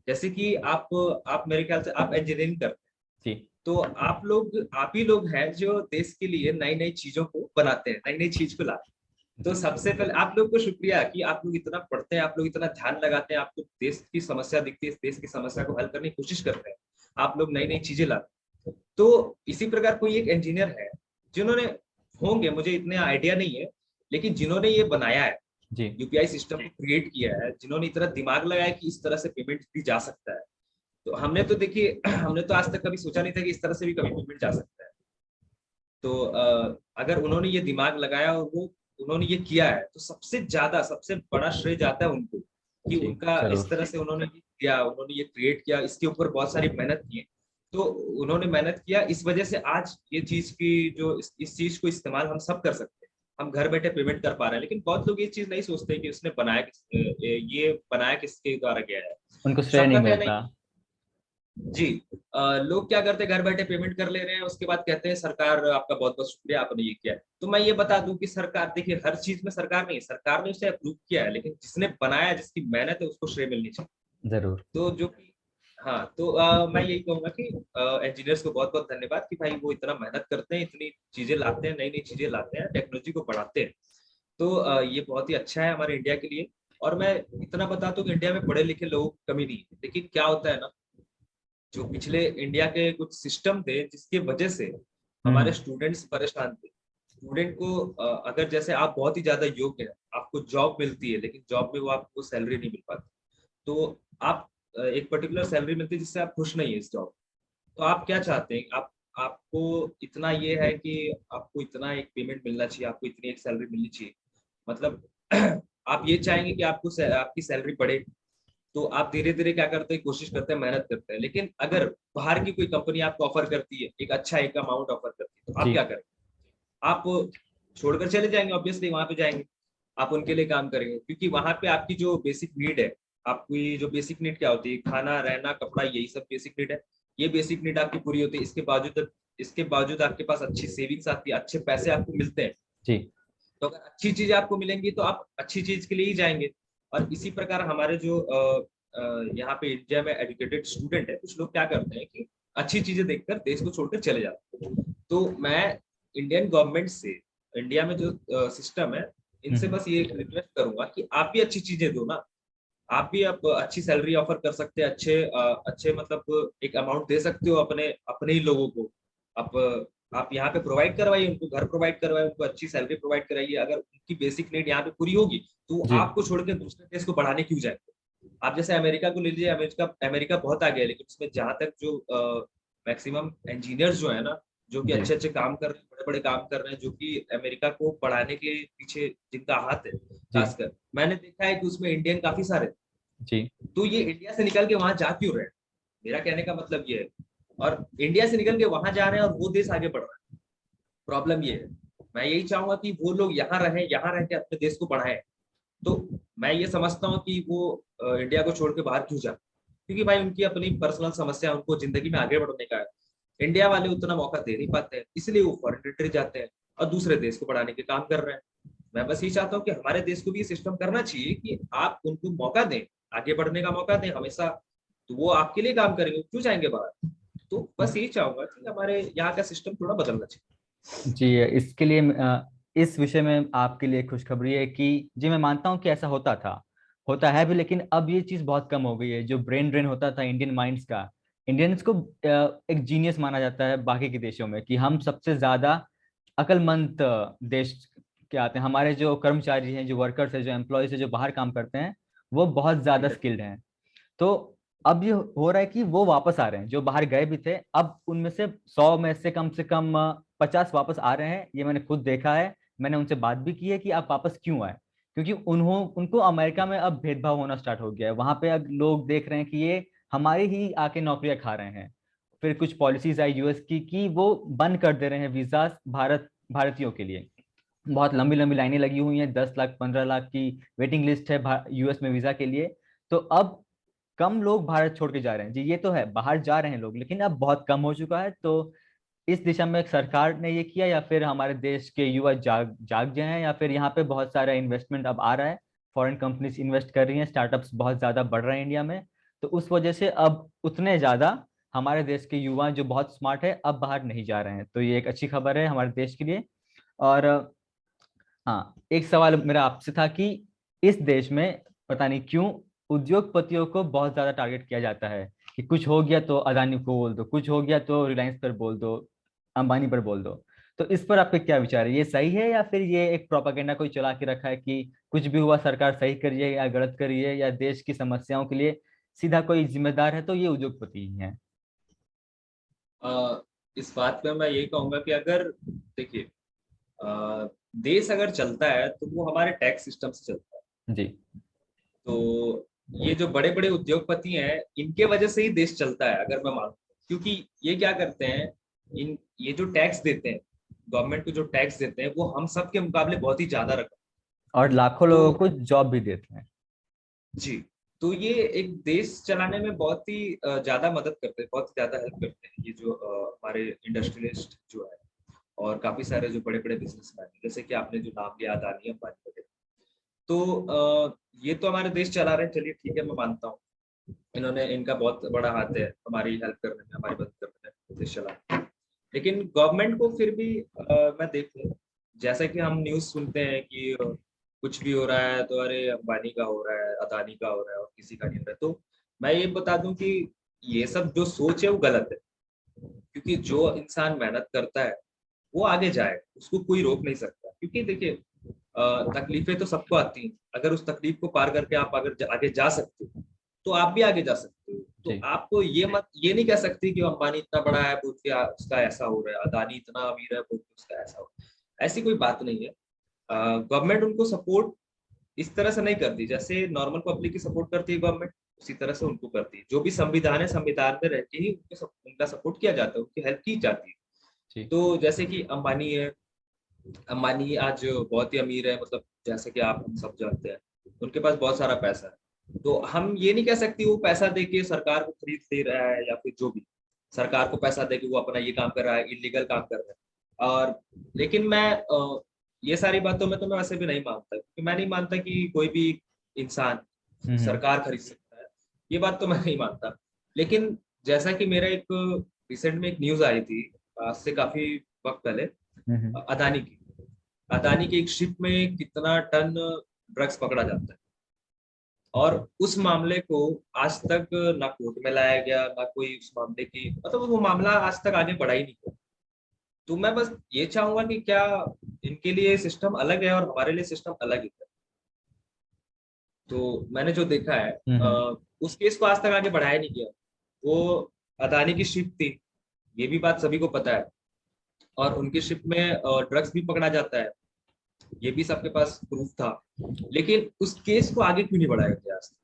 जैसे कि आप मेरे ख्याल से आप इंजीनियरिंग करते हैं, जी। तो आप ही लोग हैं जो देश के लिए नई नई चीजों को बनाते हैं, नई नई चीज को लाते हैं। तो जी। सबसे पहले आप लोग को शुक्रिया कि आप लोग इतना पढ़ते हैं, आप लोग इतना ध्यान लगाते हैं, आपको देश की समस्या दिखती है, इस देश की समस्या को हल करने की कोशिश करते हैं, आप लोग नई नई चीजें लाते हैं। तो इसी प्रकार कोई एक इंजीनियर है जिन्होंने, होंगे मुझे इतने आइडिया नहीं है, लेकिन जिन्होंने ये बनाया है, जी। यूपीआई सिस्टम को क्रिएट किया है, जिन्होंने इतना दिमाग लगाया कि इस तरह से पेमेंट भी जा सकता है। तो हमने तो देखिए हमने तो आज तक कभी सोचा नहीं था कि इस तरह से भी कभी पेमेंट जा सकता है। तो अगर उन्होंने ये दिमाग लगाया और वो उन्होंने ये किया है, तो सबसे ज्यादा सबसे बड़ा श्रेय जाता है उनको कि जी। उनका इस जरूर। तरह से उन्होंने ये किया, उन्होंने ये क्रिएट किया, इसके ऊपर बहुत सारी मेहनत की है। तो उन्होंने मेहनत किया, इस वजह से आज ये चीज की जो इस चीज को इस्तेमाल हम सब कर सकते हैं, हम घर बैठे पेमेंट कर पा रहे हैं। लेकिन बहुत लोग ये चीज नहीं सोचते कि उसने बनाया ये बनाया किसके द्वारा गया है। उनको तो श्रेय नहीं सबका कहना है मिलता। जी, लोग क्या करते हैं, घर बैठे पेमेंट कर ले रहे हैं, उसके बाद कहते हैं सरकार आपका बहुत बहुत शुक्रिया, आपने ये किया है। तो मैं ये बता दूं कि सरकार, देखिए हर चीज में सरकार नहीं है, सरकार ने उसे अप्रूव किया है, लेकिन जिसने बनाया, जिसकी मेहनत है, उसको श्रेय मिलनी चाहिए। जरूर। तो जो कि हाँ, तो मैं यही कहूंगा कि इंजीनियर्स को बहुत बहुत धन्यवाद कि भाई वो इतना मेहनत करते हैं, इतनी चीजें लाते हैं, नई नई चीजें लाते हैं, टेक्नोलॉजी को बढ़ाते हैं। तो ये बहुत ही अच्छा है हमारे इंडिया के लिए। और मैं इतना बता दूं कि इंडिया में पढ़े लिखे लोगों की कमी नहीं है, लेकिन क्या होता है ना, जो पिछले इंडिया के कुछ सिस्टम थे जिसकी वजह से हमारे हम्म। स्टूडेंट्स परेशान थे। स्टूडेंट को अगर जैसे आप बहुत ही ज्यादा योग्य हैं, आपको जॉब मिलती है, लेकिन जॉब में वो आपको सैलरी नहीं मिल पाती, तो आप एक पर्टिकुलर सैलरी मिलती है जिससे आप खुश नहीं है इस जॉब। तो आप क्या चाहते हैं, आप आपको इतना ये है कि आपको इतना एक पेमेंट मिलना चाहिए, आपको इतनी एक सैलरी मिलनी चाहिए, मतलब आप ये चाहेंगे कि आपकी सैलरी बढ़े। तो आप धीरे धीरे क्या करते हैं, कोशिश करते हैं, मेहनत करते हैं। लेकिन अगर बाहर की कोई कंपनी आपको ऑफर करती है, एक अच्छा एक अमाउंट ऑफर करती है, तो आप जी। क्या करेंगे? आप छोड़कर चले जाएंगे, ऑब्वियसली वहां पे जाएंगे, आप उनके लिए काम करेंगे, क्योंकि वहां पे आपकी जो बेसिक नीड है, आपकी जो बेसिक नीड क्या होती है, खाना रहना कपड़ा, यही सब बेसिक नीड है। ये बेसिक नीड आपकी पूरी होती है, इसके बावजूद आपके पास अच्छी सेविंग्स आती है, अच्छे पैसे आपको मिलते हैं। जी। तो अगर अच्छी चीज आपको मिलेंगी तो आप अच्छी चीज के लिए ही जाएंगे। और इसी प्रकार हमारे जो यहाँ पे इंडिया में एजुकेटेड स्टूडेंट है, कुछ लोग क्या करते हैं कि अच्छी चीजें देखकर देश को छोड़कर चले जाते हैं। तो मैं इंडियन गवर्नमेंट से, इंडिया में जो सिस्टम है, इनसे हम्म। बस ये रिक्वेस्ट करूंगा कि आप भी अच्छी चीजें दो ना। आप भी अब अच्छी सैलरी ऑफर कर सकते हैं, अच्छे मतलब एक अमाउंट दे सकते हो अपने अपने ही लोगों को। आप यहाँ पे प्रोवाइड करवाइए, उनको घर प्रोवाइड करवाइए, उनको अच्छी सैलरी प्रोवाइड कराइए। अगर उनकी बेसिक नीड यहाँ पे पूरी होगी, तो वो जी। आपको छोड़ के दूसरे देश को बढ़ाने क्यों जाएंगे? आप जैसे अमेरिका को ले लीजिए, अमेरिका अमेरिका बहुत आगे है, लेकिन उसमें जहां तक जो मैक्सिमम इंजीनियर्स जो है ना, जो कि जी। अच्छे अच्छे काम कर रहे हैं, बड़े बड़े काम कर रहे हैं, जो कि अमेरिका को बढ़ाने के पीछे जिनका हाथ है, जी। खासकर मैंने देखा है कि उसमें इंडियन काफी सारे। जी। तो ये इंडिया से निकल के वहां जा क्यों रहे हैं? मेरा कहने का मतलब ये है। और इंडिया से निकल के वहां जा रहे हैं और वो देश आगे बढ़ रहा है, प्रॉब्लम ये है। मैं यही चाहूंगा कि वो लोग यहाँ रहे, यहाँ रह के अपने देश को बढ़ाएं। तो मैं ये समझता हूँ कि वो इंडिया को छोड़ के बाहर क्यों जाए, क्योंकि भाई उनकी अपनी पर्सनल समस्या, उनको जिंदगी में आगे बढ़ने का है। इंडिया वाले उतना मौका दे नहीं पाते हैं, इसलिए वो फॉरेन कंट्री जाते हैं और दूसरे देश को बढ़ाने के काम कर रहे हैं। मैं बस ये चाहता हूँ कि हमारे देश को भी ये सिस्टम करना चाहिए कि आप उनको मौका दें, आगे बढ़ने का मौका दें हमेशा। तो वो आपके लिए काम करेंगे, क्यों जाएंगे बाहर? तो बस यही चाहूंगा कि हमारे यहाँ का सिस्टम थोड़ा बदलना चाहिए। जी। इसके लिए इस विषय में आपके लिए खुशखबरी है कि जी मैं मानता हूँ कि ऐसा होता था, होता है भी, लेकिन अब ये चीज़ बहुत कम हो गई है। जो ब्रेन ड्रेन होता था इंडियन माइंड्स का, इंडियंस को एक जीनियस माना जाता है बाकी के देशों में, कि हम सबसे ज्यादा अक्लमंद देश के आते हैं। हमारे जो कर्मचारी हैं, जो वर्कर्स हैं, जो एम्प्लॉयज हैं, जो बाहर काम करते हैं, वो बहुत ज्यादा स्किल्ड हैं। तो अब ये हो रहा है कि वो वापस आ रहे हैं, जो बाहर गए भी थे, अब उनमें से 100 में से कम 50 वापस आ रहे हैं। ये मैंने खुद देखा है, मैंने उनसे बात भी की है कि आप वापस क्यों आए। क्योंकि उनको अमेरिका में अब भेदभाव होना स्टार्ट हो गया है। वहां पे अब लोग देख रहे हैं कि ये हमारी ही आके नौकरियां खा रहे हैं। फिर कुछ पॉलिसीज आई यूएस की कि वो बंद कर दे रहे हैं वीजा भारतीयों के लिए। बहुत लंबी लंबी लाइनें लगी हुई हैं, 10 लाख 15 लाख की वेटिंग लिस्ट है यूएस में वीजा के लिए। तो अब कम लोग भारत छोड़ के जा रहे हैं जी, ये तो है, बाहर जा रहे हैं लोग, लेकिन अब बहुत कम हो चुका है। तो इस दिशा में सरकार ने ये किया, या फिर हमारे देश के युवा जाग जाग गए हैं, या फिर यहाँ पे बहुत सारा इन्वेस्टमेंट अब आ रहा है, फॉरेन कंपनीज इन्वेस्ट कर रही हैं, स्टार्टअप्स बहुत ज्यादा बढ़ रहे हैं इंडिया में। तो उस वजह से अब उतने ज्यादा हमारे देश के युवा जो बहुत स्मार्ट है अब बाहर नहीं जा रहे हैं। तो ये एक अच्छी खबर है हमारे देश के लिए। और हाँ, एक सवाल मेरा आपसे था कि इस देश में पता नहीं क्यों उद्योगपतियों को बहुत ज्यादा टारगेट किया जाता है, कि कुछ हो गया तो अदानी को बोल दो, कुछ हो गया तो रिलायंस पर बोल दो, अंबानी पर बोल दो। तो इस पर आपके क्या विचार है? ये सही है, या फिर ये एक प्रोपागेंडा कोई चला के रखा है कि कुछ भी हुआ सरकार सही करिए या गलत करिए, या देश की समस्याओं के लिए सीधा कोई जिम्मेदार है तो ये उद्योगपति ही है? अ, इस बात पे मैं यही कहूंगा कि अगर देखिए, देश अगर चलता है तो वो हमारे टैक्स सिस्टम से चलता है। जी। तो ये जो बड़े बड़े उद्योगपति हैं, इनके वजह से ही देश चलता है, अगर मैं मानूं। क्योंकि ये क्या करते हैं, ये जो टैक्स देते हैं, गवर्नमेंट को जो टैक्स देते हैं, वो हम सब के मुकाबले बहुत ही ज्यादा रकम। और लाखों तो लोगों को जॉब भी देते हैं। जी, तो ये एक देश चलाने में बहुत ही ज्यादा मदद करते हैं, बहुत ही ज्यादा हेल्प करते हैं, ये जो हमारे इंडस्ट्रियलिस्ट जो है, और काफी सारे जो बड़े बड़े बिजनेसमैन हैं, जैसे कि आपने जो नाम लिया, अदानी अंबानी वगैरह। तो ये तो हमारे देश चला रहे हैं, चलिए ठीक है, मैं मानता हूँ इन्होंने, इनका बहुत बड़ा हाथ है हमारी हेल्प करने में, हमारी मदद करने में, देश चला। लेकिन गवर्नमेंट को फिर भी मैं देखूं, जैसा कि हम न्यूज सुनते हैं कि कुछ भी हो रहा है तो अरे अंबानी का हो रहा है, अदानी का हो रहा है, और किसी का नहीं हो रहा है। तो मैं ये बता दूं कि ये सब जो सोच है वो गलत है। क्योंकि जो इंसान मेहनत करता है वो आगे जाए, उसको कोई रोक नहीं सकता। क्योंकि देखिए, तकलीफें तो सबको आती हैं, अगर उस तकलीफ को पार करके आप अगर आगे जा सकते हो तो आप भी आगे जा सकते हो। तो जी। आपको ये नहीं कह सकती कि अंबानी इतना बड़ा है बोल के उसका ऐसा हो रहा है, अदानी इतना अमीर है बोल के उसका ऐसा हो रहा है। ऐसी कोई बात नहीं है। गवर्नमेंट उनको सपोर्ट इस तरह से नहीं करती, जैसे नॉर्मल पब्लिक की सपोर्ट करती है गवर्नमेंट, उसी तरह से उनको करती है। जो भी संविधान है, संविधान में रह के ही उनका सपोर्ट किया जाता है, उनकी हेल्प की जाती है। जी। तो जैसे कि अंबानी है, अंबानी आज बहुत ही अमीर है, मतलब जैसे कि आप हम सब जानते हैं, उनके पास बहुत सारा पैसा है। तो हम ये नहीं कह सकते वो पैसा दे के सरकार को खरीद ले रहा है, या फिर जो भी सरकार को पैसा दे के वो अपना ये काम कर रहा है, इलीगल काम कर रहा है। और लेकिन मैं ये सारी बातों में तो मैं वैसे भी नहीं मानता, क्योंकि मैं नहीं मानता कि कोई भी इंसान हम्म। सरकार खरीद सकता है। ये बात तो मैं नहीं मानता। लेकिन जैसा कि मेरा एक रिसेंट में एक न्यूज आई थी, आज से काफी वक्त पहले, हम्म। अदानी की, अदानी की एक शिप में कितना टन ड्रग्स पकड़ा जाता है। और उस मामले को आज तक ना कोर्ट में लाया गया, ना कोई उस मामले की, मतलब वो मामला आज तक आगे बढ़ा ही नहीं गया। तो मैं बस ये चाहूंगा कि क्या इनके लिए सिस्टम अलग है और हमारे लिए सिस्टम अलग ही है। तो मैंने जो देखा है, हम्म। उस केस को आज तक आगे बढ़ाया नहीं गया। वो अदानी की शिप थी, ये भी बात सभी को पता है, और उनकी शिप में ड्रग्स भी पकड़ा जाता है, ये भी सबके पास प्रूफ था। लेकिन उस केस को आगे क्यों नहीं बढ़ाया गया आज तक?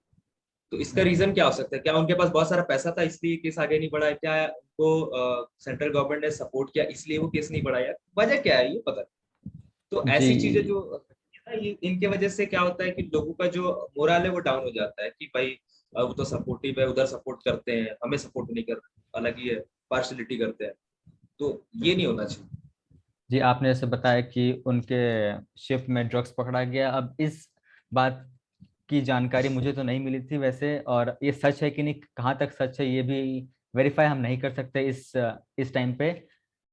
तो इसका रीजन क्या हो सकता है? क्या उनके पास बहुत सारा पैसा था इसलिए केस आगे नहीं बढ़ा? क्या उनको सेंट्रल गवर्नमेंट ने सपोर्ट किया इसलिए वो केस नहीं बढ़ाया? वजह क्या है ये पता नहीं। तो जी। ऐसी चीजें जो ये इनके वजह से क्या होता है कि लोगों का जो मोरल है वो डाउन हो जाता है, कि भाई वो तो सपोर्टिव है, उधर सपोर्ट करते हैं, हमें सपोर्ट नहीं कर रहे, अलग ही है, पार्शलिटी करते हैं। तो ये नहीं होना चाहिए। जी, आपने जैसे बताया कि उनके शिप में ड्रग्स पकड़ा गया। अब इस बात की जानकारी मुझे तो नहीं मिली थी वैसे, और ये सच है कि नहीं, कहाँ तक सच है ये भी वेरीफाई हम नहीं कर सकते इस टाइम पे।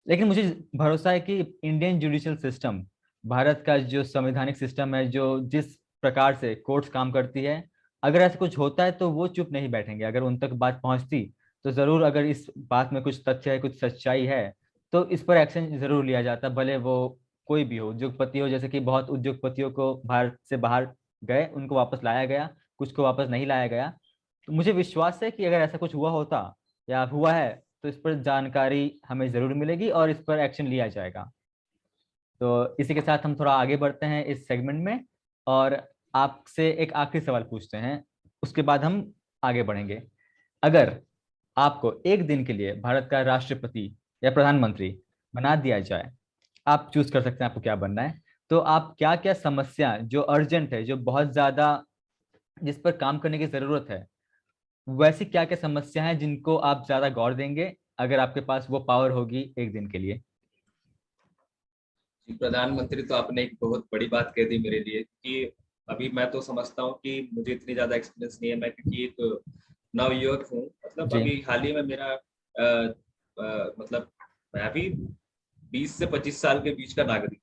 लेकिन मुझे भरोसा है कि इंडियन जुडिशियल सिस्टम, भारत का जो संवैधानिक सिस्टम है, जो जिस प्रकार से कोर्ट्स काम करती है, अगर ऐसा कुछ होता है तो वो चुप नहीं बैठेंगे। अगर उन तक बात पहुंचती तो जरूर अगर इस बात में कुछ तथ्य है, कुछ सच्चाई है, तो इस पर एक्शन जरूर लिया जाता, भले वो कोई भी हो, उद्योगपति हो। जैसे कि बहुत उद्योगपतियों को भारत से बाहर गए, उनको वापस लाया गया, कुछ को वापस नहीं लाया गया। तो मुझे विश्वास है कि अगर ऐसा कुछ हुआ होता या हुआ है, तो इस पर जानकारी हमें जरूर मिलेगी और इस पर एक्शन लिया जाएगा। तो इसी के साथ हम थोड़ा आगे बढ़ते हैं इस सेगमेंट में, और आपसे एक आखिरी सवाल पूछते हैं, उसके बाद हम आगे बढ़ेंगे। अगर आपको एक दिन के लिए भारत का राष्ट्रपति या प्रधानमंत्री बना दिया जाए, आप चूज कर सकते हैं आपको क्या बनना है, तो आप क्या क्या समस्या जो अर्जेंट है, जो बहुत ज्यादा, जिस पर काम करने की जरूरत है, वैसी क्या क्या समस्या है जिनको आप ज्यादा गौर देंगे अगर आपके पास वो पावर होगी एक दिन के लिए? प्रधानमंत्री तो आपने एक बहुत बड़ी बात कह दी मेरे लिए, कि अभी मैं तो समझता हूँ कि मुझे इतनी ज्यादा एक्सपीरियंस नहीं है, मैं क्योंकि एक नवयुवक हूँ, मतलब जी। अभी हाल ही में मेरा मतलब मैं अभी 20 से 25 साल के बीच का नागरिक,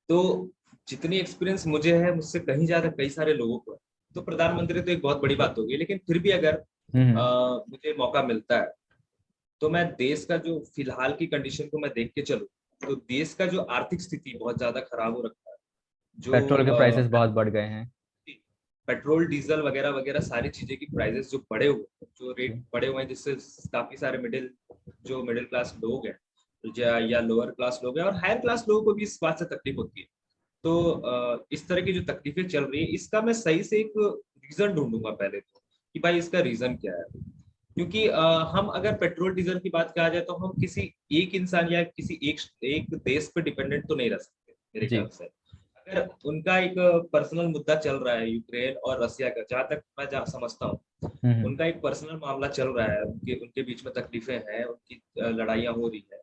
तो जितनी एक्सपीरियंस मुझे है मुझसे कहीं ज्यादा कई सारे लोगों को है। तो प्रधानमंत्री तो एक बहुत बड़ी बात होगी, लेकिन फिर भी अगर हम्म। मुझे मौका मिलता है, तो मैं देश का जो फिलहाल की कंडीशन को मैं देख के चलूं, तो देश का जो आर्थिक स्थिति बहुत ज्यादा खराब हो रखा है। जो पेट्रोल के प्राइसेस बहुत बढ़ गए हैं। पेट्रोल डीजल वगैरह वगैरह सारी चीजें की प्राइसेस जो बढ़े हुए हैं, जो रेट जी। बढ़े हुए हैं, जिससे काफी सारे मिडिल क्लास लोग हैं, या लोअर क्लास लोग हैं और हायर क्लास लोगों को भी इस बात से तकलीफ होती है। तो इस तरह की जो तकलीफें चल रही है, इसका मैं सही से एक रीजन ढूंढूंगा पहले तो, कि भाई इसका रीजन क्या है। क्योंकि हम अगर पेट्रोल डीजल की बात कहा जाए, तो हम किसी एक इंसान या किसी एक देश पे डिपेंडेंट तो नहीं रह सकते मेरे ख्याल जी। से। अगर उनका एक पर्सनल मुद्दा चल रहा है यूक्रेन और रसिया का, जहां तक मैं जहाँ समझता हूँ, हम्म। उनका एक पर्सनल मामला चल रहा है, उनके उनके बीच में तकलीफें हैं, उनकी लड़ाइयाँ हो रही है।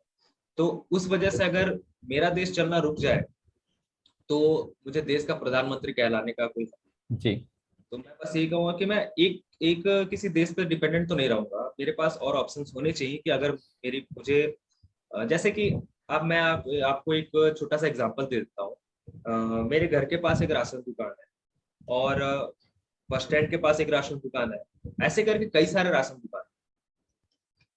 तो उस वजह से अगर मेरा देश चलना रुक जाए, तो मुझे देश का प्रधानमंत्री कहलाने का कोई, जी। तो मैं बस यही कहूंगा कि मैं एक एक किसी देश पर डिपेंडेंट तो नहीं रहूंगा। मेरे पास और ऑप्शंस होने चाहिए, कि अगर मेरी मुझे जैसे कि अब मैं आपको एक छोटा सा एग्जांपल दे देता हूँ। मेरे घर के पास एक राशन दुकान है, और बस स्टैंड के पास एक राशन दुकान है, ऐसे करके कई सारे राशन दुकान।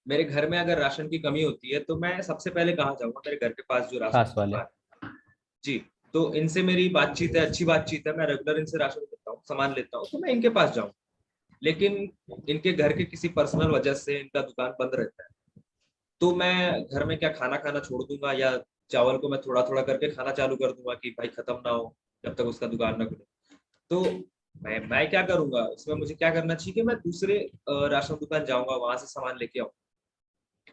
मेरे घर में अगर राशन की कमी होती है, तो मैं सबसे पहले कहाँ जाऊंगा? मेरे घर के पास जो राशन पास की वाले। दुकान है। जी। तो इनसे मेरी बातचीत है, अच्छी बातचीत है, मैं रेगुलर इनसे राशन लेता हूँ, सामान लेता हूँ, तो मैं इनके पास जाऊँ। लेकिन इनके घर के किसी पर्सनल वजह से इनका दुकान बंद रहता है, तो मैं घर में क्या खाना खाना छोड़ दूंगा, या चावल को मैं थोड़ा थोड़ा करके खाना चालू कर दूंगा कि भाई खत्म ना हो जब तक उसका दुकान ना खुले। तो मैं क्या करूंगा इसमें? मुझे क्या करना चाहिए कि मैं दूसरे राशन दुकान जाऊंगा, वहां से सामान लेके आऊँ,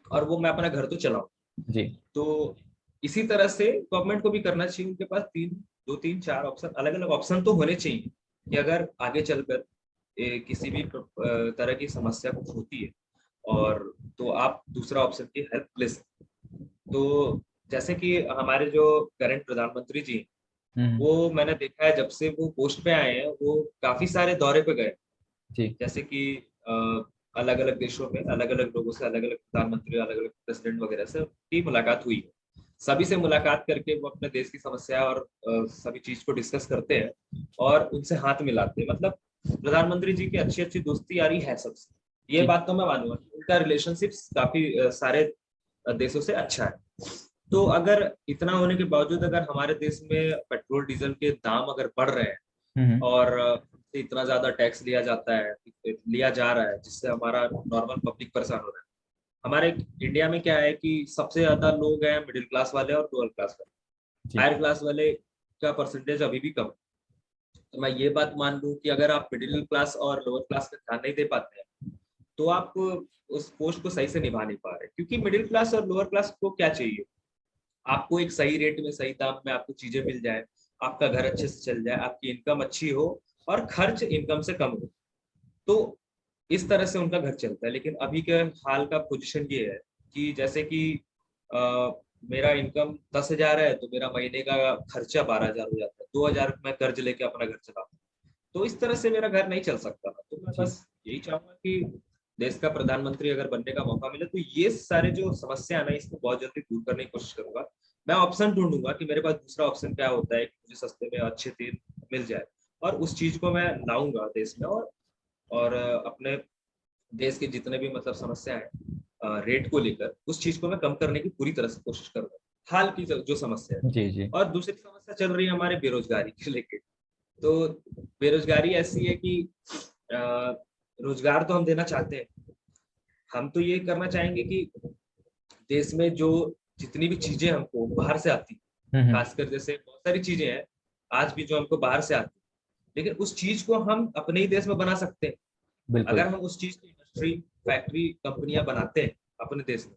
और वो मैं अपना घर तो चलाऊं। जी। तो इसी तरह से गवर्नमेंट को भी करना चाहिए, उनके पास दो तीन चार ऑप्शन, अलग अलग ऑप्शन तो होने चाहिए, कि अगर आगे चलकर किसी भी तरह की समस्या कुछ होती है, और तो आप दूसरा ऑप्शन की हेल्प ले सकते हैं। तो जैसे कि हमारे जो करंट प्रधानमंत्री जी हैं, हम्म। वो मैंने देखा है जब से वो पोस्ट पे आए हैं, वो काफी सारे दौरे पे गए। जी। जैसे कि अलग अलग देशों में अलग अलग लोगों से, अलग अलग प्रधानमंत्री, अलग अलग प्रेसिडेंट वगैरह से की मुलाकात हुई है। सभी से मुलाकात करके वो अपने देश की समस्या और सभी चीज को डिस्कस करते हैं, और उनसे हाथ मिलाते हैं। मतलब प्रधानमंत्री जी की अच्छी अच्छी दोस्ती यारी है सबसे, ये जी। बात तो मैं मानूंगा। उनका रिलेशनशिप काफी सारे देशों से अच्छा है। तो अगर इतना होने के बावजूद अगर हमारे देश में पेट्रोल डीजल के दाम अगर बढ़ रहे हैं, हम्म। और इतना ज्यादा टैक्स लिया जाता है, लिया जा रहा है, जिससे हमारा नॉर्मल पब्लिक परेशान हो रहा है। हमारे इंडिया में क्या है कि सबसे ज्यादा लोग हैं मिडिल क्लास वाले और लोअर क्लास वाले। जी। हायर क्लास वाले का परसेंटेज अभी भी कम है। तो मैं ये बात मान लूं कि अगर आप मिडिल क्लास और लोअर क्लास में ध्यान नहीं दे पाते हैं, तो आप उस पोस्ट को सही से निभा नहीं पा रहे। क्योंकि मिडिल क्लास और लोअर क्लास को क्या चाहिए? आपको एक सही रेट में, सही दाम में आपको चीजें मिल जाए, आपका घर अच्छे से चल जाए, आपकी इनकम अच्छी हो, और खर्च इनकम से कम हो। तो इस तरह से उनका घर चलता है। लेकिन अभी के हाल का पोजीशन ये है कि जैसे कि अ, मेरा इनकम 10,000 है, तो मेरा महीने का खर्चा 12,000 हो जाता है, 2,000 मैं कर्ज लेके अपना घर चलाता हूँ। तो इस तरह से मेरा घर नहीं चल सकता। तो मैं जी। बस यही चाहूंगा कि देश का प्रधानमंत्री अगर बनने का मौका मिले, तो ये सारे जो समस्या है ना, इसको बहुत जल्दी दूर करने की कोशिश करूंगा। मैं ऑप्शन ढूंढूंगा कि मेरे पास दूसरा ऑप्शन क्या होता है, कि मुझे सस्ते में अच्छे तेल मिल जाए, और उस चीज को मैं लाऊंगा देश में, और अपने देश के जितने भी मतलब समस्या है रेट को लेकर, उस चीज को मैं कम करने की पूरी तरह से कोशिश करूंगा, हाल की जो समस्या है। जी जी। और दूसरी समस्या चल रही है हमारे बेरोजगारी के लेके। तो बेरोजगारी ऐसी है कि अ, रोजगार तो हम देना चाहते हैं, हम तो ये करना चाहेंगे कि देश में जो जितनी भी चीजें हमको बाहर से आती, हम्म। खासकर जैसे बहुत सारी चीजें हैं आज भी जो हमको बाहर से आती, लेकिन उस चीज को हम अपने ही देश में बना सकते हैं। बिल्कुल। अगर हम उस चीज की इंडस्ट्री, फैक्ट्री, कंपनियां बनाते हैं अपने देश में,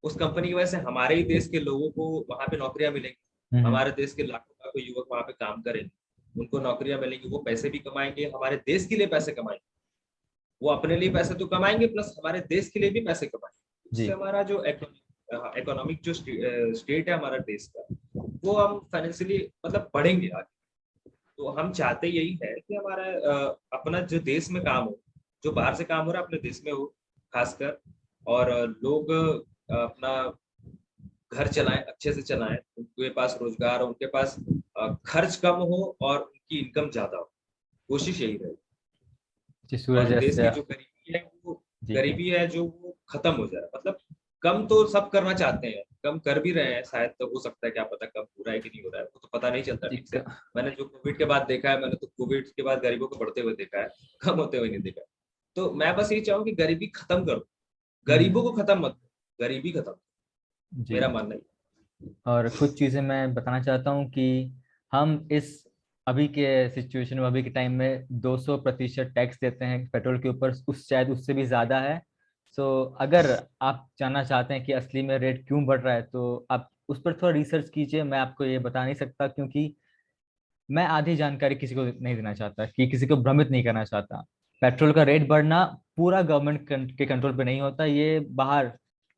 उस कंपनी की वजह से हमारे ही देश के लोगों को वहां पे नौकरियां मिलेंगी, हम्म। हमारे देश के लाखों लाखों युवक वहां पे काम करेंगे, उनको नौकरियां मिलेंगी, वो पैसे भी कमाएंगे, हमारे देश के लिए पैसे कमाएंगे, वो अपने लिए पैसे तो कमाएंगे प्लस हमारे देश के लिए भी पैसे कमाएंगे। जी। इससे हमारा जो इकोनॉमिक जो स्टेट है हमारा देश का, वो हम फाइनेंशियली मतलब बढ़ेंगे आगे। तो हम चाहते यही है कि हमारा अपना जो देश में काम हो, जो बाहर से काम हो रहा है अपने देश में हो खासकर, और लोग अपना घर चलाएं, अच्छे से चलाएं, उनके पास रोजगार हो, उनके पास खर्च कम हो और उनकी इनकम ज्यादा हो, कोशिश यही रहे। जी सूरज और देश जैसे। की जो गरीबी है वो, जी जी। गरीबी है जो वो खत्म हो जाए, मतलब कम तो सब करना चाहते हैं, कम कर भी रहे हैं शायद, तो हो सकता है क्या पता कम हो रहा है कि नहीं हो रहा है, वो तो पता नहीं चलता जी ठीक से। मैंने जो कोविड के बाद देखा है, मैंने तो कोविड के बाद गरीबों को बढ़ते हुए देखा है, कम होते हुए नहीं देखा है। तो मैं बस ये चाहूँ कि गरीबी खत्म करो, गरीबों को खत्म मत करो, गरीबी खत्म करो, जी। मेरा मानना है। और कुछ चीज़ें मैं बताना चाहता हूँ कि हम इस अभी के सिचुएशन में, अभी के टाइम में 200% टैक्स देते हैं पेट्रोल के ऊपर, उस शायद उससे भी ज़्यादा है। सो अगर आप जानना चाहते हैं कि असली में रेट क्यों बढ़ रहा है तो आप उस पर थोड़ा रिसर्च कीजिए। मैं आपको ये बता नहीं सकता क्योंकि मैं आधी जानकारी किसी को नहीं देना चाहता, कि किसी को भ्रमित नहीं करना चाहता। पेट्रोल का रेट बढ़ना पूरा गवर्नमेंट के कंट्रोल पे नहीं होता, ये बाहर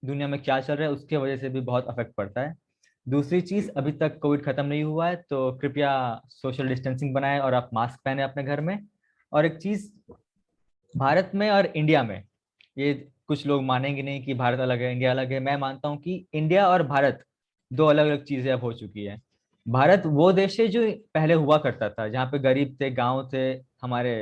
दुनिया में क्या चल रहा है उसके वजह से भी बहुत अफेक्ट पड़ता है। दूसरी चीज, जी अभी तक कोविड खत्म नहीं हुआ है तो कृपया सोशल डिस्टेंसिंग बनाएं और आप मास्क पहने अपने घर में। और एक चीज, भारत में और इंडिया में, ये कुछ लोग मानेंगे नहीं कि भारत अलग है इंडिया अलग है, मैं मानता हूँ कि इंडिया और भारत दो अलग अलग चीजें अब हो चुकी है। भारत वो देश है जो पहले हुआ करता था, जहाँ पे गरीब थे, गांव थे, हमारे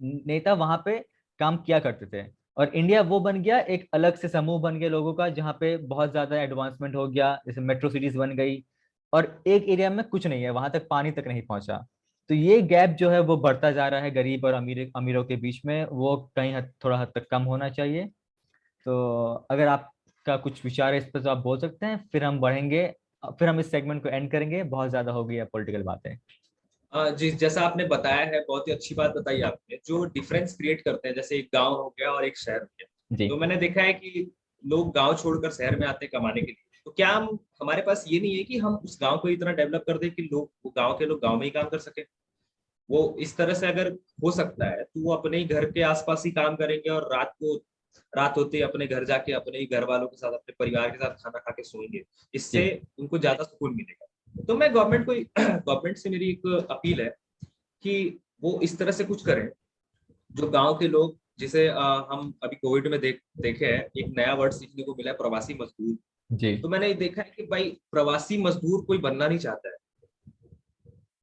नेता वहां पे काम किया करते थे। और इंडिया वो बन गया, एक अलग से समूह बन गया लोगों का, जहाँ पे बहुत ज्यादा एडवांसमेंट हो गया, जैसे मेट्रो सिटीज बन गई। और एक एरिया में कुछ नहीं है, वहां तक पानी तक नहीं पहुंचा। तो ये गैप जो है वो बढ़ता जा रहा है गरीब और अमीरों के बीच में, वो कहीं थोड़ा हद तक कम होना चाहिए। तो अगर आपका कुछ विचार है इस पर तो आप बोल सकते हैं, फिर हम बढ़ेंगे। फिर हम इस सेगमेंट को एंड करेंगे, बहुत ज्यादा हो गई है पॉलिटिकल बातें। जी, जैसा आपने बताया है, बहुत ही अच्छी बात बताई आपने, जो डिफरेंस क्रिएट करते हैं, जैसे एक गांव हो गया और एक शहर हो गया। जी तो मैंने देखा है कि लोग गांव छोड़कर शहर में आते हैं कमाने के लिए। तो क्या हम, हमारे पास ये नहीं है कि हम उस गांव को इतना डेवलप कर दें कि लोग, वो गांव के लोग गांव में ही काम कर सके। वो इस तरह से अगर हो सकता है तो वो अपने ही घर के आसपास ही काम करेंगे, और रात होते ही अपने घर जाके अपने ही घर वालों के साथ, अपने परिवार के साथ खाना खा के सोएंगे। इससे जी। उनको ज्यादा सुकून मिलेगा। तो मैं गवर्नमेंट को गवर्नमेंट से मेरी एक अपील है कि वो इस तरह से कुछ करें, जो गांव के लोग, जिसे हम अभी कोविड में देखे हैं, एक नया वर्ड सीखने को मिला है, प्रवासी मजदूर। जी तो मैंने ये देखा है कि भाई प्रवासी मजदूर कोई बनना नहीं चाहता है।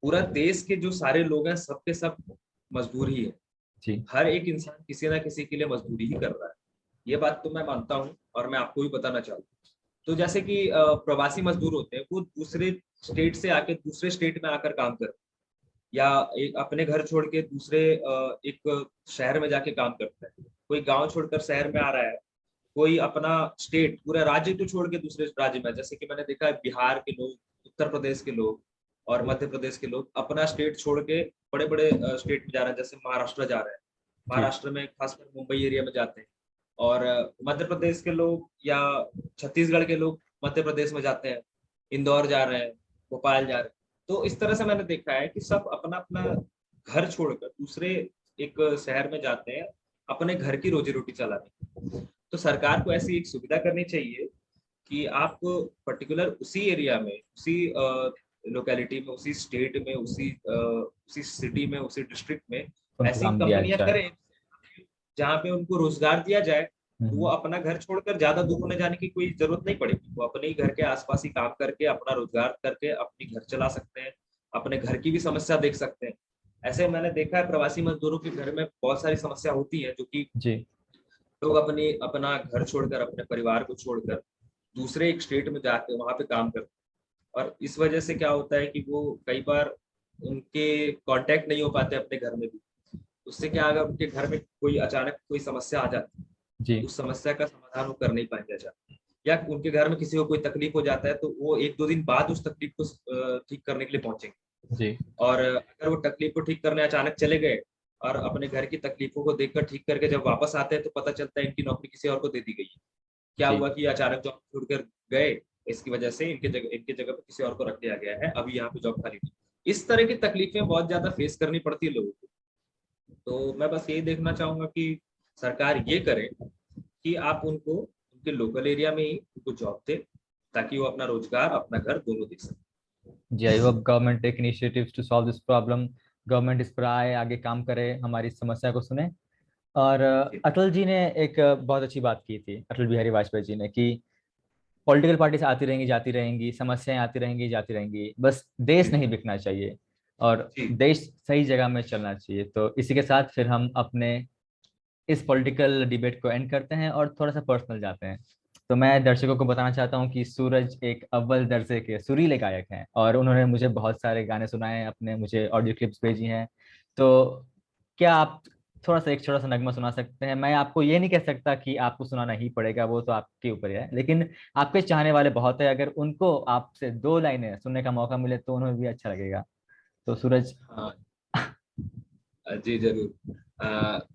पूरा देश के जो सारे लोग हैं सबके सब मजदूर ही है। जी। हर एक इंसान किसी ना किसी के लिए मजदूरी ही कर रहा है। ये बात तो मैं मानता हूँ और मैं आपको भी बताना चाहूँ। तो जैसे कि प्रवासी मजदूर होते हैं, वो दूसरे स्टेट से आके दूसरे स्टेट में आकर काम करते हैं, या एक अपने घर छोड़ के दूसरे एक शहर में जाके काम करता है। कोई गांव छोड़कर शहर में आ रहा है, कोई अपना स्टेट, पूरा राज्य तो छोड़ के दूसरे राज्य में, जैसे कि मैंने देखा है बिहार के लोग, उत्तर प्रदेश के लोग और मध्य प्रदेश के लोग अपना स्टेट छोड़ के बड़े बड़े स्टेट में जा रहे हैं, जैसे महाराष्ट्र जा रहे हैं। जी। महाराष्ट्र में खासकर मुंबई एरिया में जाते हैं। और मध्य प्रदेश के लोग या छत्तीसगढ़ के लोग मध्य प्रदेश में जाते हैं, इंदौर जा रहे हैं, भोपाल जा रहे हैं। तो इस तरह से मैंने देखा है कि सब अपना अपना घर छोड़कर दूसरे एक शहर में जाते हैं, अपने घर की रोजी रोटी चलाने। तो सरकार को ऐसी एक सुविधा करनी चाहिए कि आप पर्टिकुलर उसी एरिया में, उसी लोकेलिटी में, उसी स्टेट में, उसी सिटी में, उसी डिस्ट्रिक्ट में उनको ऐसी काम दिया कंपनियां जाए। करें जहाँ पे उनको रोजगार दिया जाए। तो वो हम्म। अपना घर छोड़कर ज्यादा दूर होने जाने की कोई जरूरत नहीं पड़ेगी, वो अपने ही घर के आसपास ही काम करके अपना रोजगार करके अपनी घर चला सकते हैं, अपने घर की भी समस्या देख सकते हैं। ऐसे मैंने देखा है प्रवासी मजदूरों के घर में बहुत सारी समस्या होती है, जो कि जी लोग अपना घर छोड़कर, अपने परिवार को छोड़कर दूसरे एक स्टेट में जाके वहां पे काम करते हैं। और इस वजह से क्या होता है कि वो कई बार उनके कांटेक्ट नहीं हो पाते अपने घर में भी। उससे क्या, अगर उनके घर में कोई अचानक कोई समस्या आ जाती है जी तो उस समस्या का समाधान वो कर नहीं पाएंगे अचानक, या उनके घर में किसी को कोई तकलीफ हो जाता है तो वो 1-2 दिन बाद उस तकलीफ को ठीक करने के लिए पहुंचेंगे। जी और अगर वो तकलीफ को ठीक करने अचानक चले गए और अपने घर की तकलीफों को देखकर ठीक करके जब वापस आते हैं तो पता चलता है इनकी नौकरी किसी और को दे दी गई है। क्या जी हुआ कि अचानक जॉब छोड़कर गए, इसकी वजह से इनके जगह पे किसी और को रख दिया गया है, अभी यहाँ पे जॉब खाली नहीं। इस तरह की तकलीफें बहुत ज्यादा फेस करनी पड़ती है लोगों को। तो मैं बस यही देखना चाहूंगा कि सरकार ये करे कि आप उनको उनके लोकल एरिया में ही उनको जॉब दे, ताकि वो अपना रोजगार, अपना घर दोनों देख सके। जी, I hope government take initiatives to solve this problem. Government इस पर आए, आगे काम करे, हमारी समस्या को सुने। और जी अटल जी ने एक बहुत अच्छी बात की थी, अटल बिहारी वाजपेयी जी ने, कि पॉलिटिकल पार्टीज आती रहेंगी जाती रहेंगी, समस्याएं आती रहेंगी जाती रहेंगी, बस देश जी नहीं बिकना चाहिए और जी देश सही जगह में चलना चाहिए। तो इसी के साथ फिर हम अपने इस पॉलिटिकल डिबेट को एंड करते हैं और थोड़ा सा पर्सनल जाते हैं। तो मैं दर्शकों को बताना चाहता हूँ कि सूरज एक अव्वल दर्जे के सुरीले गायक हैं और उन्होंने मुझे बहुत सारे गाने सुनाए हैं, अपने मुझे ऑडियो क्लिप्स भेजी हैं। तो क्या आप थोड़ा सा एक छोटा सा नगमा सुना सकते हैं? मैं आपको ये नहीं कह सकता कि आपको सुनाना ही पड़ेगा, वो तो आपके ऊपर है, लेकिन आपके चाहने वाले बहुत है, अगर उनको आपसे 2 लाइनें सुनने का मौका मिले तो उन्हें भी अच्छा लगेगा। तो सूरज। हाँ जी जरूर।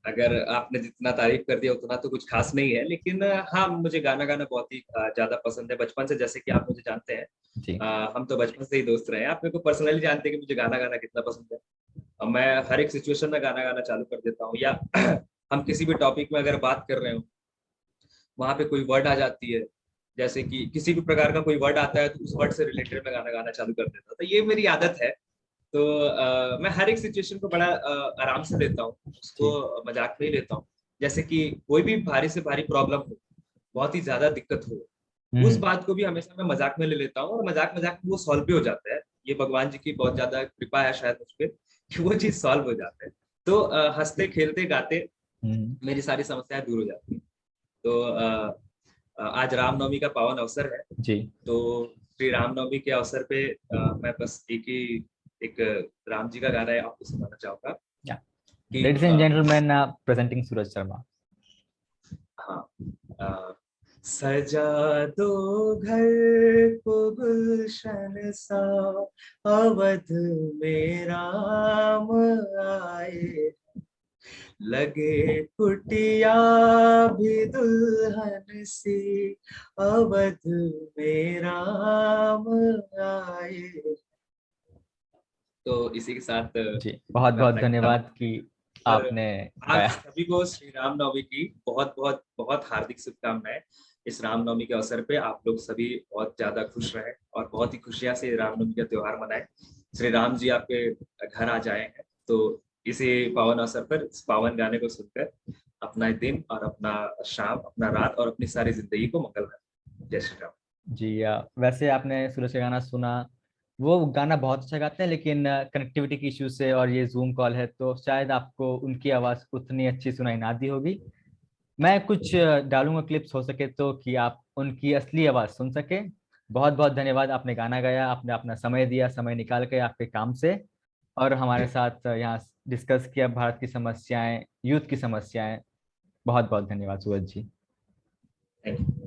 अगर आपने जितना तारीफ कर दिया उतना तो कुछ खास नहीं है, लेकिन हाँ, मुझे गाना गाना बहुत ही ज्यादा पसंद है बचपन से, जैसे कि आप मुझे जानते हैं। जी हम तो बचपन से ही दोस्त रहे हैं। आप मेरे को पर्सनली जानते हैं कि मुझे गाना गाना कितना पसंद है। और मैं हर एक सिचुएशन में गाना गाना चालू कर देता हूँ, या हम किसी भी टॉपिक में अगर बात कर रहे हो, वहां पे कोई वर्ड आ जाती है, जैसे कि किसी भी प्रकार का कोई वर्ड आता है तो उस वर्ड से रिलेटेड मैं गाना गाना चालू कर देता हूँ। तो ये मेरी आदत है। तो मैं हर एक सिचुएशन को बड़ा आराम से लेता हूँ, उसको जी। मजाक में ही लेता हूँ। जैसे कि कोई भी भारी से भारी प्रॉब्लम हो, बहुत ही ज्यादा दिक्कत हो, उस हम्म। बात को भी हमेशा मैं मजाक में ले लेता हूँ, और मजाक मजाक में वो सॉल्व भी हो जाता है। ये भगवान जी की बहुत ज्यादा कृपा है शायद मुझ पे कि वो चीज सॉल्व हो जाता है। तो हंसते खेलते गाते हम्म। मेरी सारी समस्याएं दूर हो जाती हैं। तो आज रामनवमी का पावन अवसर है। जी। तो श्री रामनवमी के अवसर पे मैं बस एक राम जी का गाना है आपको सुनाना चाहूंगा कि ladies and gentleman, presenting Suraj Sharma. हाँ, अ, सजा दो घर को गुलशन सा, अवध में राम आए, लगे कुटिया भी दुल्हन सी, अवध में राम आए। तो इसी के साथ जी, बहुत मैं बहुत अपना गीता, धन्यवाद कि और आपने आप गाया। सभी को श्री राम नवमी की बहुत बहुत बहुत हार्दिक शुभकामनाएं। इस रामनवमी के अवसर पे आप लोग सभी बहुत ज्यादा खुश रहें और बहुत ही खुशियां से रामनवमी का त्योहार मनाएं। श्री राम जी आपके घर आ जाए हैं, तो इसी पावन अवसर पर इस पावन गाने को सुनकर अपना दिन और अपना शाम, अपना रात और अपनी सारी जिंदगी को मंगल करें। जय श्री राम। जी, वैसे आपने सूरज का गाना सुना, वो गाना बहुत अच्छा गाते हैं, लेकिन कनेक्टिविटी की इश्यू से और ये जूम कॉल है तो शायद आपको उनकी आवाज़ उतनी अच्छी सुनाई ना दी होगी। मैं कुछ डालूंगा क्लिप्स, हो सके तो, कि आप उनकी असली आवाज़ सुन सके। बहुत बहुत धन्यवाद, आपने गाना गाया, आपने अपना समय दिया, समय निकाल के आपके काम से, और हमारे जी, साथ यहाँ डिस्कस किया भारत की समस्याएं, यूथ की समस्याएं। बहुत बहुत धन्यवाद सूरज जी। Thank you.